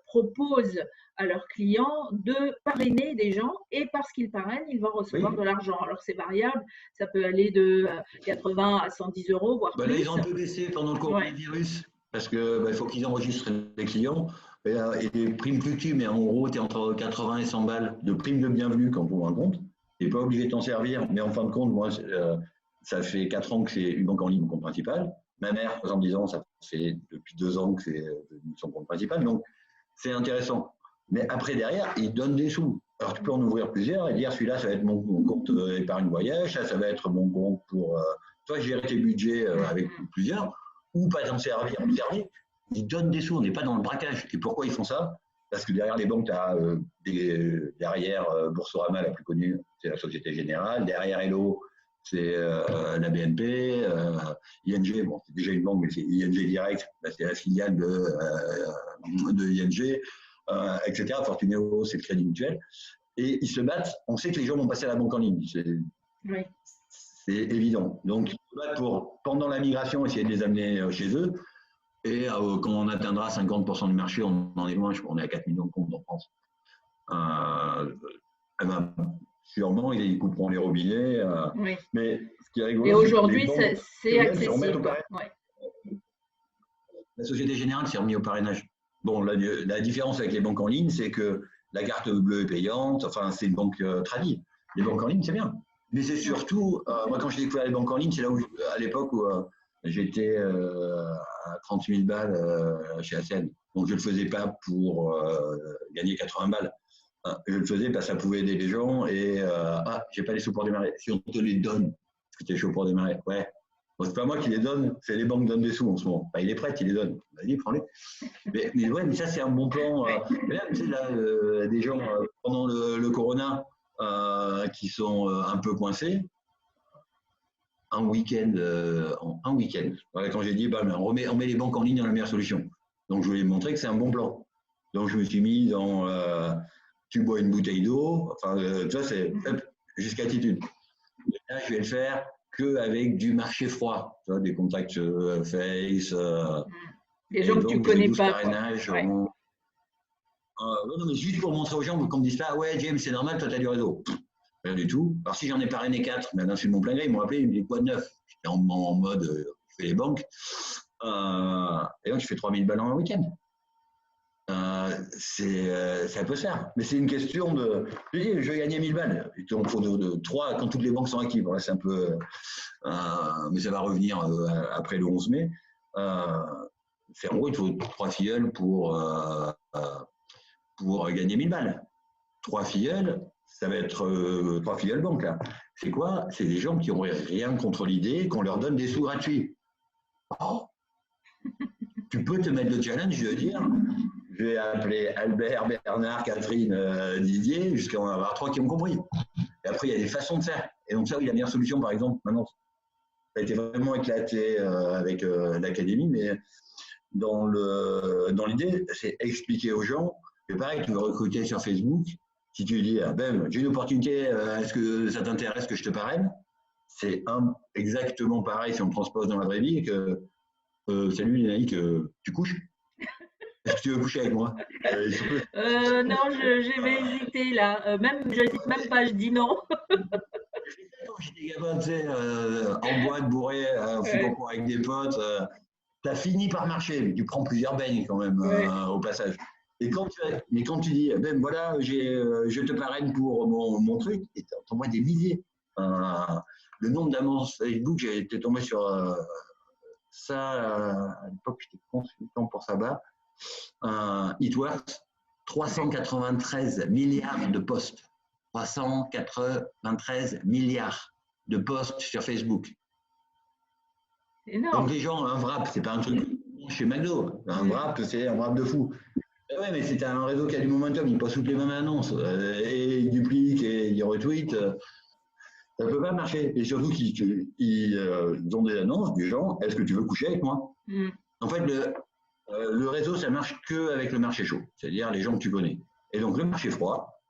A: proposent à leurs clients de parrainer des gens, et parce qu'ils parrainent, ils vont recevoir de l'argent. Alors c'est variable, ça peut aller de 80 à 110 €, voire plus.
B: Là, ils ont un peu baissé pendant le coronavirus, parce qu'il faut qu'ils enregistrent les clients. Et les primes fluctuent, mais en gros, tu es entre 80 et 100 balles de primes de bienvenue quand on ouvre un compte. Tu n'es pas obligé de t'en servir, mais en fin de compte, moi, ça fait 4 ans que c'est une banque en ligne, mon compte principal. Ma mère, 70 ans, ça fait depuis 2 ans que c'est son compte principal. Donc, c'est intéressant. Mais après, derrière, ils donnent des sous. Alors, tu peux en ouvrir plusieurs et dire, celui-là, ça va être mon compte épargne voyage, ça va être mon compte pour toi gérer tes budgets avec plusieurs, ou pas t'en servir, observer. Ils donnent des sous, on n'est pas dans le braquage. Et pourquoi ils font ça? Parce que derrière les banques, tu as des derrière Boursorama, la plus connue, c'est la Société Générale. Derrière Hello, c'est la BNP. ING, bon, c'est déjà une banque, mais c'est ING Direct, c'est la filiale de ING, etc. Fortuneo, c'est le Crédit Mutuel. Et ils se battent. On sait que les gens vont passer à la banque en ligne.
A: Oui.
B: C'est évident. Donc, ils se battent pour, pendant la migration, essayer de les amener chez eux. Et quand on atteindra 50% du marché, on en est loin. Je crois qu'on est à 4 millions de comptes en France. Sûrement, ils couperont les robinets.
A: Oui.
B: Mais ce qui est rigolo,
A: et aujourd'hui, c'est
B: accessible.
A: Ouais.
B: La Société Générale s'est remise au parrainage. Bon, la différence avec les banques en ligne, c'est que la carte bleue est payante. Enfin, c'est une banque tradie. Les banques en ligne, c'est bien. Mais c'est surtout, moi, quand j'ai découvert les banques en ligne, c'est là où, à l'époque où j'étais à 30 000 balles chez ACN. Donc, je ne le faisais pas pour gagner 80 balles. Je le faisais parce que ça pouvait aider les gens et j'ai pas les sous pour démarrer. Si on te les donne, est-ce que tu es chaud pour démarrer? Ouais. Bon, c'est pas moi qui les donne, c'est les banques qui donnent des sous en ce moment. Enfin, il est prêt, il les donne. Vas-y, prends-les. Mais ouais, mais ça, c'est un bon plan. Là, tu sais, là, des gens pendant le corona qui sont un peu coincés. Un week-end. Voilà, quand j'ai dit, bah, on met les banques en ligne dans la meilleure solution. Donc, je voulais montrer que c'est un bon plan. Donc, je me suis mis dans tu bois une bouteille d'eau. Enfin, tu vois, c'est jusqu'à attitude. Et là, je vais le faire qu'avec du marché froid. Tu vois, des contacts face.
A: Des gens que tu connais pas.
B: Parrainage. Ouais. Non, mais juste pour montrer aux gens qu'on ne me dise pas, ouais, James, c'est normal, toi, tu as du réseau. Rien du tout. Alors, si j'en ai parrainé 4, ben, sur mon plein gré, ils m'ont appelé, ils me disent quoi de neuf? J'étais en mode, je fais les banques. Et donc, je fais 3000 balles en un week-end. Ça peut se faire. Mais c'est une question de. Je dis, je vais gagner 1000 balles. Donc, il faut de 3 quand toutes les banques sont actives. Voilà, c'est un peu. Mais ça va revenir après le 11 mai. En gros, il faut 3 filleuls pour gagner 1000 balles. 3 filleuls, ça va être 3 filleuls banques là. C'est quoi? C'est des gens qui n'auraient rien contre l'idée qu'on leur donne des sous gratuits. Oh, tu peux te mettre le challenge de dire, je vais appeler Albert, Bernard, Catherine, Didier, jusqu'à en avoir 3 qui ont compris. Et après, il y a des façons de faire. Et donc ça, oui, la meilleure solution, par exemple, maintenant, ça a été vraiment éclaté avec l'académie, mais dans l'idée, c'est expliquer aux gens que pareil, tu veux recruter sur Facebook. Si tu dis, ben, j'ai une opportunité, est-ce que ça t'intéresse que je te parraine? C'est exactement pareil si on le transpose dans la vraie vie que salut Lénaïque, tu couches? Est-ce que tu veux coucher avec moi?
A: Non, je vais hésiter là. Je n'hésite même pas, je dis non.
B: J'étais gamin, tu sais, en boîte, bourré, avec des potes. Tu as fini par marcher, mais tu prends plusieurs beignes quand même au passage. Et quand tu dis, ben voilà, je te parraine pour mon truc, et tu envoies des milliers. Le nombre d'annonces Facebook, j'ai été tombé sur ça, à l'époque, j'étais consultant pour Sabat. It Works, 393 milliards de posts. 393 milliards de posts sur Facebook.
A: Énorme.
B: Donc les gens, un wrap, c'est pas un truc chez McDo. Un wrap, c'est un wrap de fou. Ouais, mais c'est un réseau qui a du momentum, il passe toutes les mêmes annonces. Et il duplique et il retweet. Ça ne peut pas marcher. Et surtout qu'ils ont des annonces du genre, est-ce que tu veux coucher avec moi? En fait, le réseau, ça marche qu'avec le marché chaud, c'est-à-dire les gens que tu connais. Et donc le marché froid,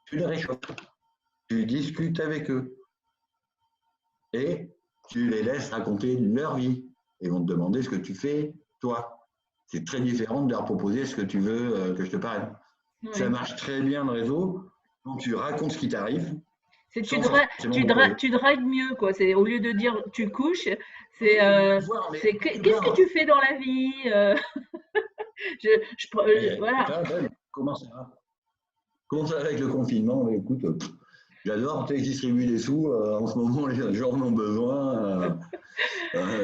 B: tu les réchauffes. Tu discutes avec eux. Et tu les laisses raconter leur vie. Ils vont te demander ce que tu fais, toi. C'est très différent de leur proposer ce que tu veux que je te parle. Oui. Ça marche très bien le réseau. Donc tu racontes ce qui t'arrive.
A: Tu dragues mieux, quoi. C'est au lieu de dire tu couches, c'est qu'est-ce que tu fais dans la vie
B: voilà. Comment ça va? Comment ça va avec le confinement? Mais écoute, j'adore, tu distribues des sous. En ce moment, les gens en ont besoin.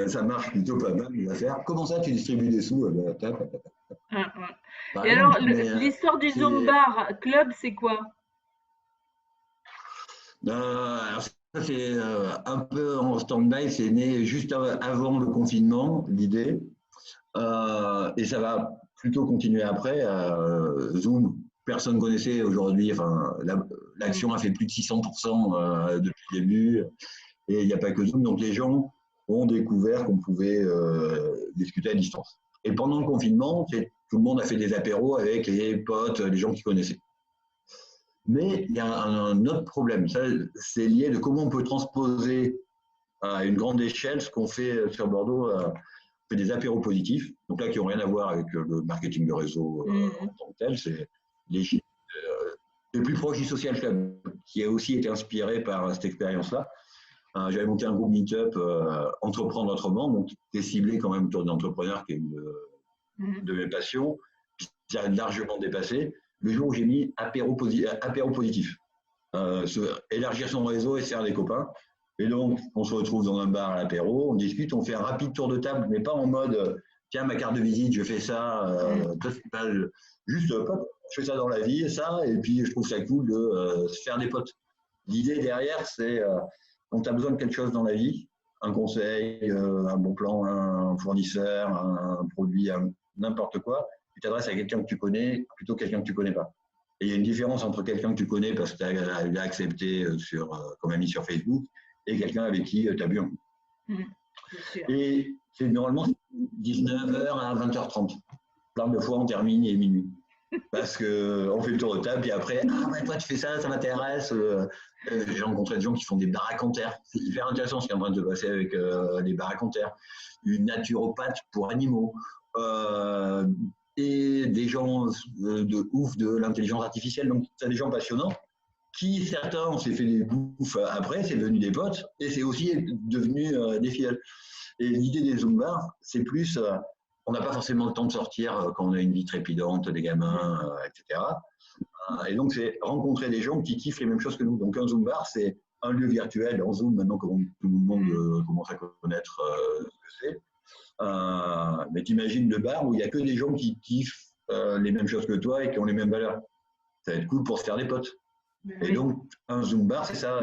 B: Ça marche plutôt pas mal l'affaire. Comment ça, tu distribues des sous?
A: Et alors, l'histoire du Zumba Club, c'est quoi?
B: Alors ça, c'est un peu en stand-by. C'est né juste avant le confinement, l'idée. Et ça va plutôt continuer après. Zoom, personne ne connaissait aujourd'hui. Enfin, l'action a fait plus de 600% depuis le début. Et il n'y a pas que Zoom. Donc, les gens ont découvert qu'on pouvait discuter à distance. Et pendant le confinement, tout le monde a fait des apéros avec les potes, les gens qui connaissaient. Mais il y a un autre problème. Ça, c'est lié de comment on peut transposer à une grande échelle ce qu'on fait sur Bordeaux. On fait des apéros positifs. Donc là, qui n'ont rien à voir avec le marketing de réseau en tant que tel. C'est le plus proche du Social Club, qui a aussi été inspiré par cette expérience-là. J'avais monté un groupe Meetup Entreprendre Autrement, donc qui était ciblé quand même autour d'entrepreneurs, qui est une de mes passions, qui a largement dépassé. Le jour où j'ai mis apéro positif, élargir son réseau et se faire des copains. Et donc, on se retrouve dans un bar à l'apéro, on discute, on fait un rapide tour de table, mais pas en mode tiens, ma carte de visite, je fais ça, juste hop, je fais ça dans la vie, ça, et puis je trouve ça cool de se faire des potes. L'idée derrière, c'est quand tu as besoin de quelque chose dans la vie, un conseil, un bon plan, un fournisseur, un produit, n'importe quoi, tu t'adresses à quelqu'un que tu connais plutôt que quelqu'un que tu ne connais pas. Et il y a une différence entre quelqu'un que tu connais parce que tu as accepté comme ami sur Facebook et quelqu'un avec qui tu as bu un coup. Et c'est normalement 19h à 20h30. Plein de fois, on termine, il est minuit. Parce qu'on fait le tour de table, et après, toi tu fais ça, ça m'intéresse. J'ai rencontré des gens qui font des baraques en terre. C'est hyper intéressant ce qui est en train de se passer avec les baraques en terre. Une naturopathe pour animaux. Et des gens de ouf de l'intelligence artificielle. Donc, c'est des gens passionnants qui, certains, on s'est fait des bouffes après, c'est devenu des potes, et c'est aussi devenu des fidèles. Et l'idée des Zoom bars, c'est plus, on n'a pas forcément le temps de sortir quand on a une vie trépidante, des gamins, etc. Et donc, c'est rencontrer des gens qui kiffent les mêmes choses que nous. Donc, un Zoom bar, c'est un lieu virtuel en Zoom, maintenant que tout le monde commence à connaître ce que c'est. Mais t'imagines le bar où il n'y a que des gens qui kiffent les mêmes choses que toi et qui ont les mêmes valeurs. Ça va être cool pour se faire des potes. Et donc, un Zoom bar, c'est ça.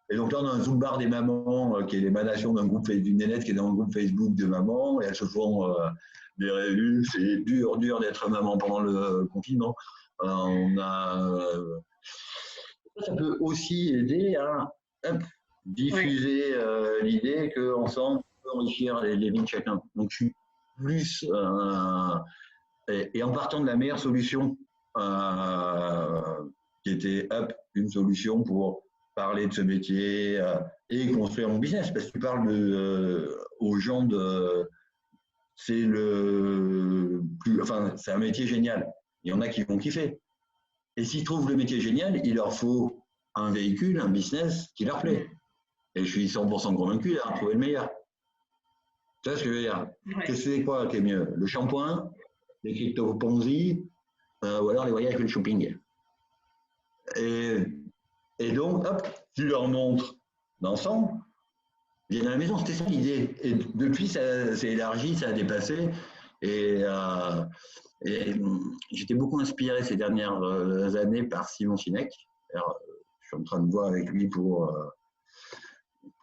B: Et donc là, on a un Zoom bar des mamans qui est l'émanation d'une nénette qui est dans le groupe Facebook de mamans. Et elles se font des réunions. C'est dur d'être maman pendant le confinement. Ça peut aussi aider à diffuser l'idée qu'ensemble, on peut enrichir les vies de chacun. Donc, je suis plus... et en partant de la meilleure solution, qui était une solution pour parler de ce métier et construire mon business. Parce que tu parles aux gens c'est c'est un métier génial. Il y en a qui vont kiffer. Et s'ils trouvent le métier génial, il leur faut un véhicule, un business qui leur plaît. Et je suis 100% convaincu d'avoir trouvé le meilleur. Tu vois ce que je veux dire? C'est quoi qui est mieux? Le shampoing, les crypto Ponzi, ou alors les voyages et le shopping. Et donc, tu leur montres l'ensemble, ils viennent à la maison, c'était ça l'idée. Et depuis, ça s'est élargi, ça a dépassé. Et j'étais beaucoup inspiré ces dernières années par Simon Sinek. Alors, je suis en train de voir avec lui pour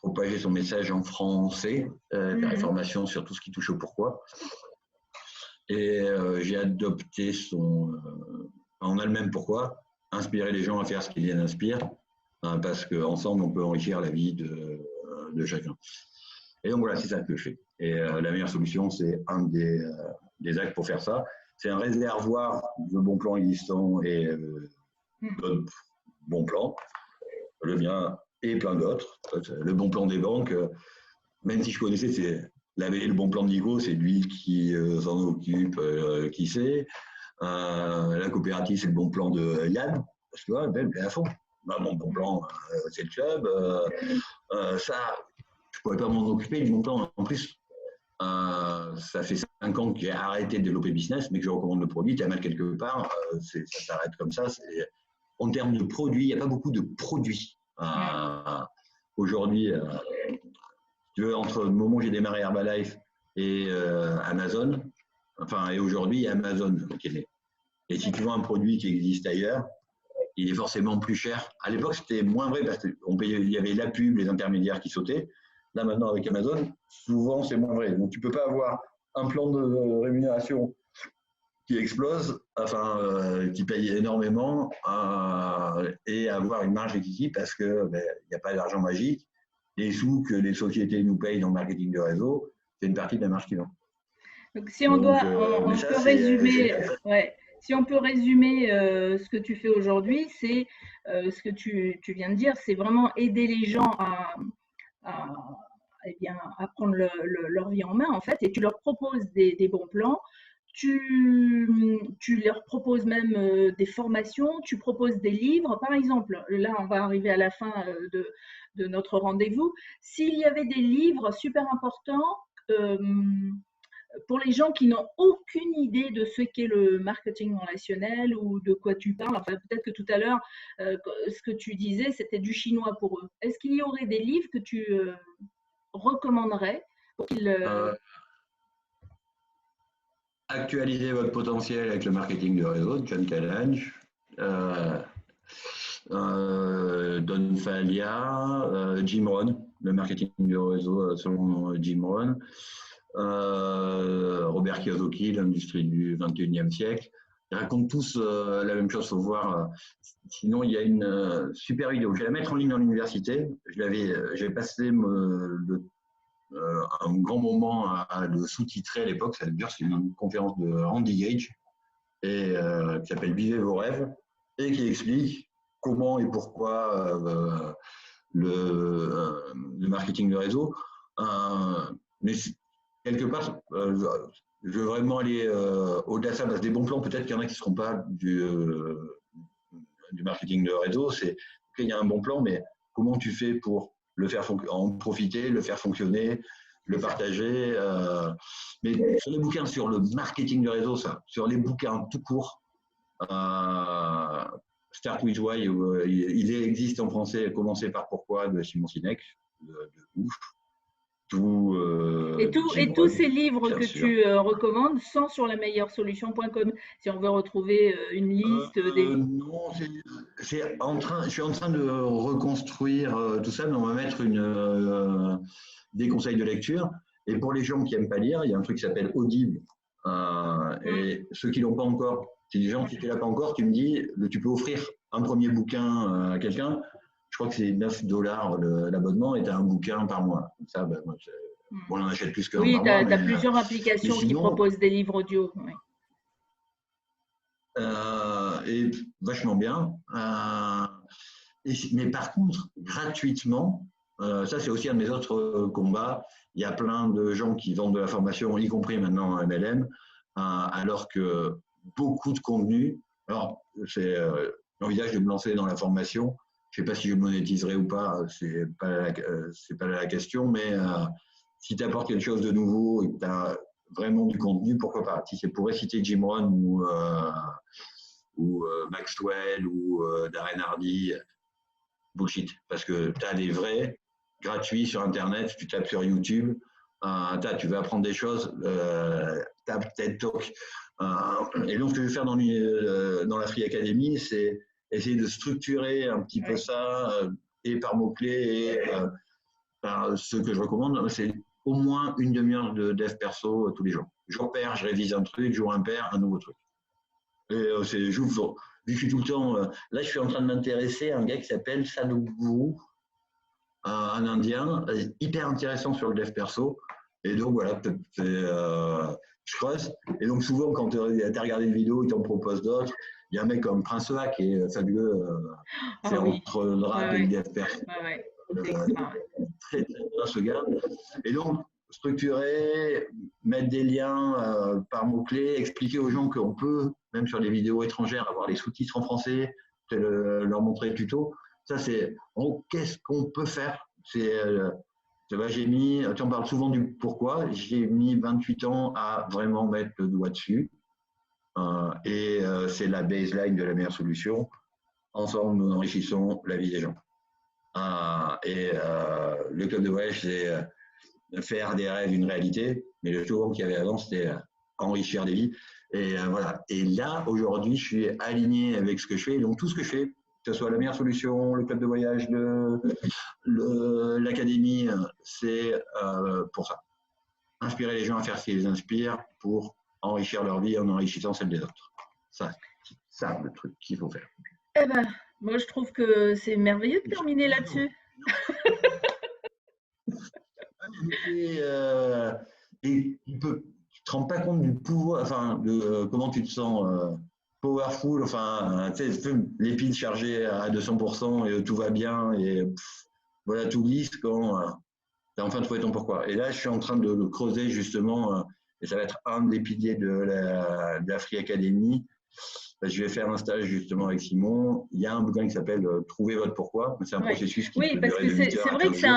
B: propager son message en français, faire information sur tout ce qui touche au pourquoi. Et j'ai adopté on a le même pourquoi, inspirer les gens à faire ce qui les inspire, parce qu'ensemble, on peut enrichir la vie de chacun. Et donc voilà, c'est ça que je fais. Et la meilleure solution, c'est un des actes pour faire ça. C'est un réservoir de bons plans existants et d'autres bons plans, le mien et plein d'autres. Le bon plan des banques, même si je connaissais, c'est le bon plan de Nico, c'est lui qui s'en occupe, qui sait. La coopérative, c'est le bon plan de Yann, parce que ben à fond. Mon bon plan, c'est le club. Ça, je ne pourrais pas m'en occuper du bon plan. En plus, ça fait 5 ans que j'ai arrêté de développer business, mais que je recommande le produit. Tu as mal quelque part, ça s'arrête comme ça. En termes de produits, il n'y a pas beaucoup de produits. Aujourd'hui, tu veux, entre le moment où j'ai démarré Herbalife et Amazon, et aujourd'hui, il y a Amazon qui est né. Et si tu vois un produit qui existe ailleurs, il est forcément plus cher. À l'époque, c'était moins vrai parce qu'il y avait la pub, les intermédiaires qui sautaient. Là, maintenant, avec Amazon, souvent, c'est moins vrai. Donc, tu ne peux pas avoir un plan de rémunération qui explose, enfin, qui paye énormément et avoir une marge équilibrée parce qu'il n'y a pas d'argent magique. Les sous que les sociétés nous payent dans le marketing de réseau, c'est une partie de la marge qu'ils ont.
A: Donc, si on
B: Donc,
A: doit,
B: mais
A: on
B: ça,
A: peut
B: c'est.
A: résumer, ouais, si on peut résumer ce que tu fais aujourd'hui, c'est ce que tu viens de dire, c'est vraiment aider les gens à, eh bien, à prendre leur vie en main, en fait, et tu leur proposes des bons plans. Tu leur proposes même des formations, tu proposes des livres. Par exemple, là, on va arriver à la fin de notre rendez-vous. S'il y avait des livres super importants pour les gens qui n'ont aucune idée de ce qu'est le marketing relationnel ou de quoi tu parles, enfin, peut-être que tout à l'heure, ce que tu disais, c'était du chinois pour eux. Est-ce qu'il y aurait des livres que tu recommanderais pour qu'ils…
B: Actualiser votre potentiel avec le marketing de réseau, de John Challenge. Don Falia, Jim Rohn, le marketing de réseau selon Jim Rohn. Robert Kiyosaki, l'industrie du 21e siècle. Ils racontent tous la même chose, il faut voir. Sinon, il y a une super vidéo. Je vais la mettre en ligne dans l'université. J'ai passé un grand moment à le sous-titrer à l'époque. C'est une conférence de Randy Gage qui s'appelle Vivez vos rêves et qui explique comment et pourquoi le marketing de réseau. Mais quelque part, je veux vraiment aller au-delà de ça, parce que des bons plans, peut-être qu'il y en a qui ne seront pas du marketing de réseau. C'est qu'il y a un bon plan, mais comment tu fais pour le faire en profiter, le faire fonctionner, le partager. Mais sur les bouquins sur le marketing de réseau, ça, sur les bouquins tout court, Start with Why, il existe en français, Commencer par Pourquoi de Simon Sinek, de ouf.
A: Et tous ces livres que
B: sûr.
A: tu recommandes sont sur lameilleuresolution.com si on veut retrouver une liste des…
B: Non, je suis en train de reconstruire tout ça, mais on va mettre des conseils de lecture. Et pour les gens qui n'aiment pas lire, il y a un truc qui s'appelle Audible. Et ceux qui l'ont pas encore, si les gens qui ne l'ont pas encore, tu me dis, tu peux offrir un premier bouquin à quelqu'un. Je crois que c'est $9 l'abonnement et tu as un bouquin par mois. Comme ça, moi, on en achète plus qu'un
A: Oui,
B: par
A: tu
B: mois.
A: as plusieurs applications qui proposent des livres audio. Oui.
B: Et vachement bien. Mais par contre, gratuitement, ça c'est aussi un de mes autres combats. Il y a plein de gens qui vendent de la formation, y compris maintenant à MLM, alors que beaucoup de contenu. Alors, j'envisage de me lancer dans la formation. Je ne sais pas si je monétiserai ou pas, c'est pas la question, mais si tu apportes quelque chose de nouveau et que tu as vraiment du contenu, pourquoi pas. Si c'est pour réciter Jim Rohn ou Maxwell ou Darren Hardy, bullshit. Parce que tu as des vrais gratuits sur Internet, tu tapes sur YouTube, tu veux apprendre des choses, tape TED Talk. Et donc, ce que je vais faire dans la Free Academy, c'est essayer de structurer un petit peu ça, et par mots-clés, et par ce que je recommande, c'est au moins une demi-heure de dev perso tous les jours. Jour pair, je révise un truc, jour impair, un nouveau truc. Et vu que je suis tout le temps. Là, je suis en train de m'intéresser à un gars qui s'appelle Sadhguru, un Indien, hyper intéressant sur le dev perso. Et donc, voilà, je creuse. Et donc, souvent, quand tu as regardé une vidéo, il t'en propose d'autres. Il y a un mec comme Prince Hack qui est fabuleux. C'est entre le rap et le dev perso. Très, très bien, ce gars. Et donc, structurer, mettre des liens par mots-clés, expliquer aux gens qu'on peut, même sur les vidéos étrangères, avoir les sous-titres en français, leur montrer le tuto. Ça, c'est qu'est-ce qu'on peut faire. J'ai mis, tu en parles souvent du pourquoi, j'ai mis 28 ans à vraiment mettre le doigt dessus. C'est la baseline de la meilleure solution. Ensemble, nous enrichissons la vie des gens. Le club de voyage, c'est faire des rêves une réalité, mais le slogan qu'il y avait avant, c'était enrichir des vies. Et voilà. Et là, aujourd'hui, je suis aligné avec ce que je fais. Donc, tout ce que je fais, que ce soit la meilleure solution, le club de voyage, l'académie, c'est pour ça. Inspirer les gens à faire ce qui les inspire pour enrichir leur vie en enrichissant celle des autres. Ça, c'est ça le truc qu'il faut faire.
A: Eh ben, moi, je trouve que c'est merveilleux de terminer là-dessus.
B: Et tu te rends pas compte du pouvoir, enfin, de comment tu te sens powerful, enfin, tu sais, les piles chargées à 200% et tout va bien et voilà, tout glisse quand tu as enfin trouvé ton pourquoi. Et là, je suis en train de le creuser justement, et ça va être un des piliers de la Free Academy. Je vais faire un stage justement avec Simon. Il y a un bouquin qui s'appelle Trouver votre pourquoi. C'est un
A: Ouais.
B: processus qui
A: Oui,
B: peut
A: parce
B: durer
A: que
B: de 8
A: c'est
B: heures à
A: vrai
B: 15
A: que
B: jours.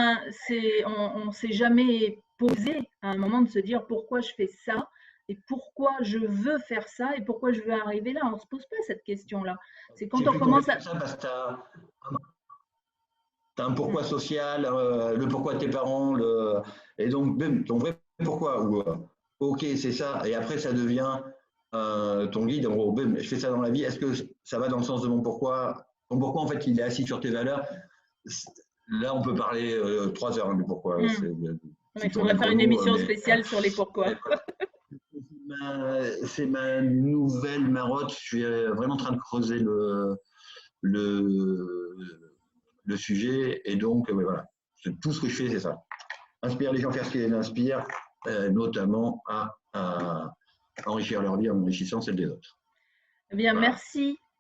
A: on ne s'est jamais posé à un moment de se dire pourquoi je fais ça et pourquoi je veux faire ça et pourquoi je veux arriver là. On ne se pose pas cette question-là. C'est quand
B: C'est
A: on
B: plus
A: commence
B: complexe
A: à…
B: que ça parce que tu as un pourquoi social, le pourquoi de tes parents, et donc même ton vrai pourquoi. Ou, ok, c'est ça. Et après, ça devient ton guide. En gros, je fais ça dans la vie. Est-ce que ça va dans le sens de mon pourquoi? Ton pourquoi, en fait, il est assis sur tes valeurs. Là, on peut parler 3 heures du pourquoi.
A: Il faudrait faire une émission spéciale sur les pourquoi.
B: C'est ma nouvelle marotte. Je suis vraiment en train de creuser le sujet. Et donc, voilà. Tout ce que je fais, c'est ça. Inspire les gens, faire ce qui les inspire, notamment à enrichir leur vie en enrichissant celle des autres.
A: Eh bien, voilà.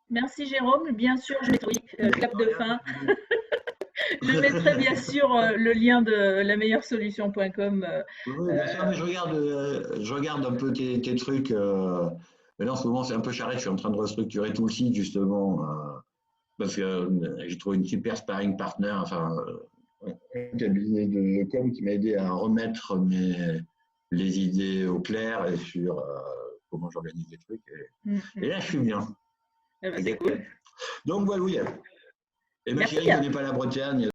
A: Merci Jérôme. Bien sûr, je mettrai clap de fin. Je mettrai bien sûr le lien de lameilleuresolution.com.
B: Oui, bien sûr, mais je regarde un peu tes trucs. Mais là, en ce moment, c'est un peu charrette. Je suis en train de restructurer tout le site, justement, parce que j'ai trouvé une super sparring partner, enfin, un cabinet de com qui m'a aidé à remettre les idées au clair et sur comment j'organise les trucs. Et là, je suis bien.
A: C'est cool.
B: Donc, voilà, oui. Et ma chérie ne connaît pas la Bretagne.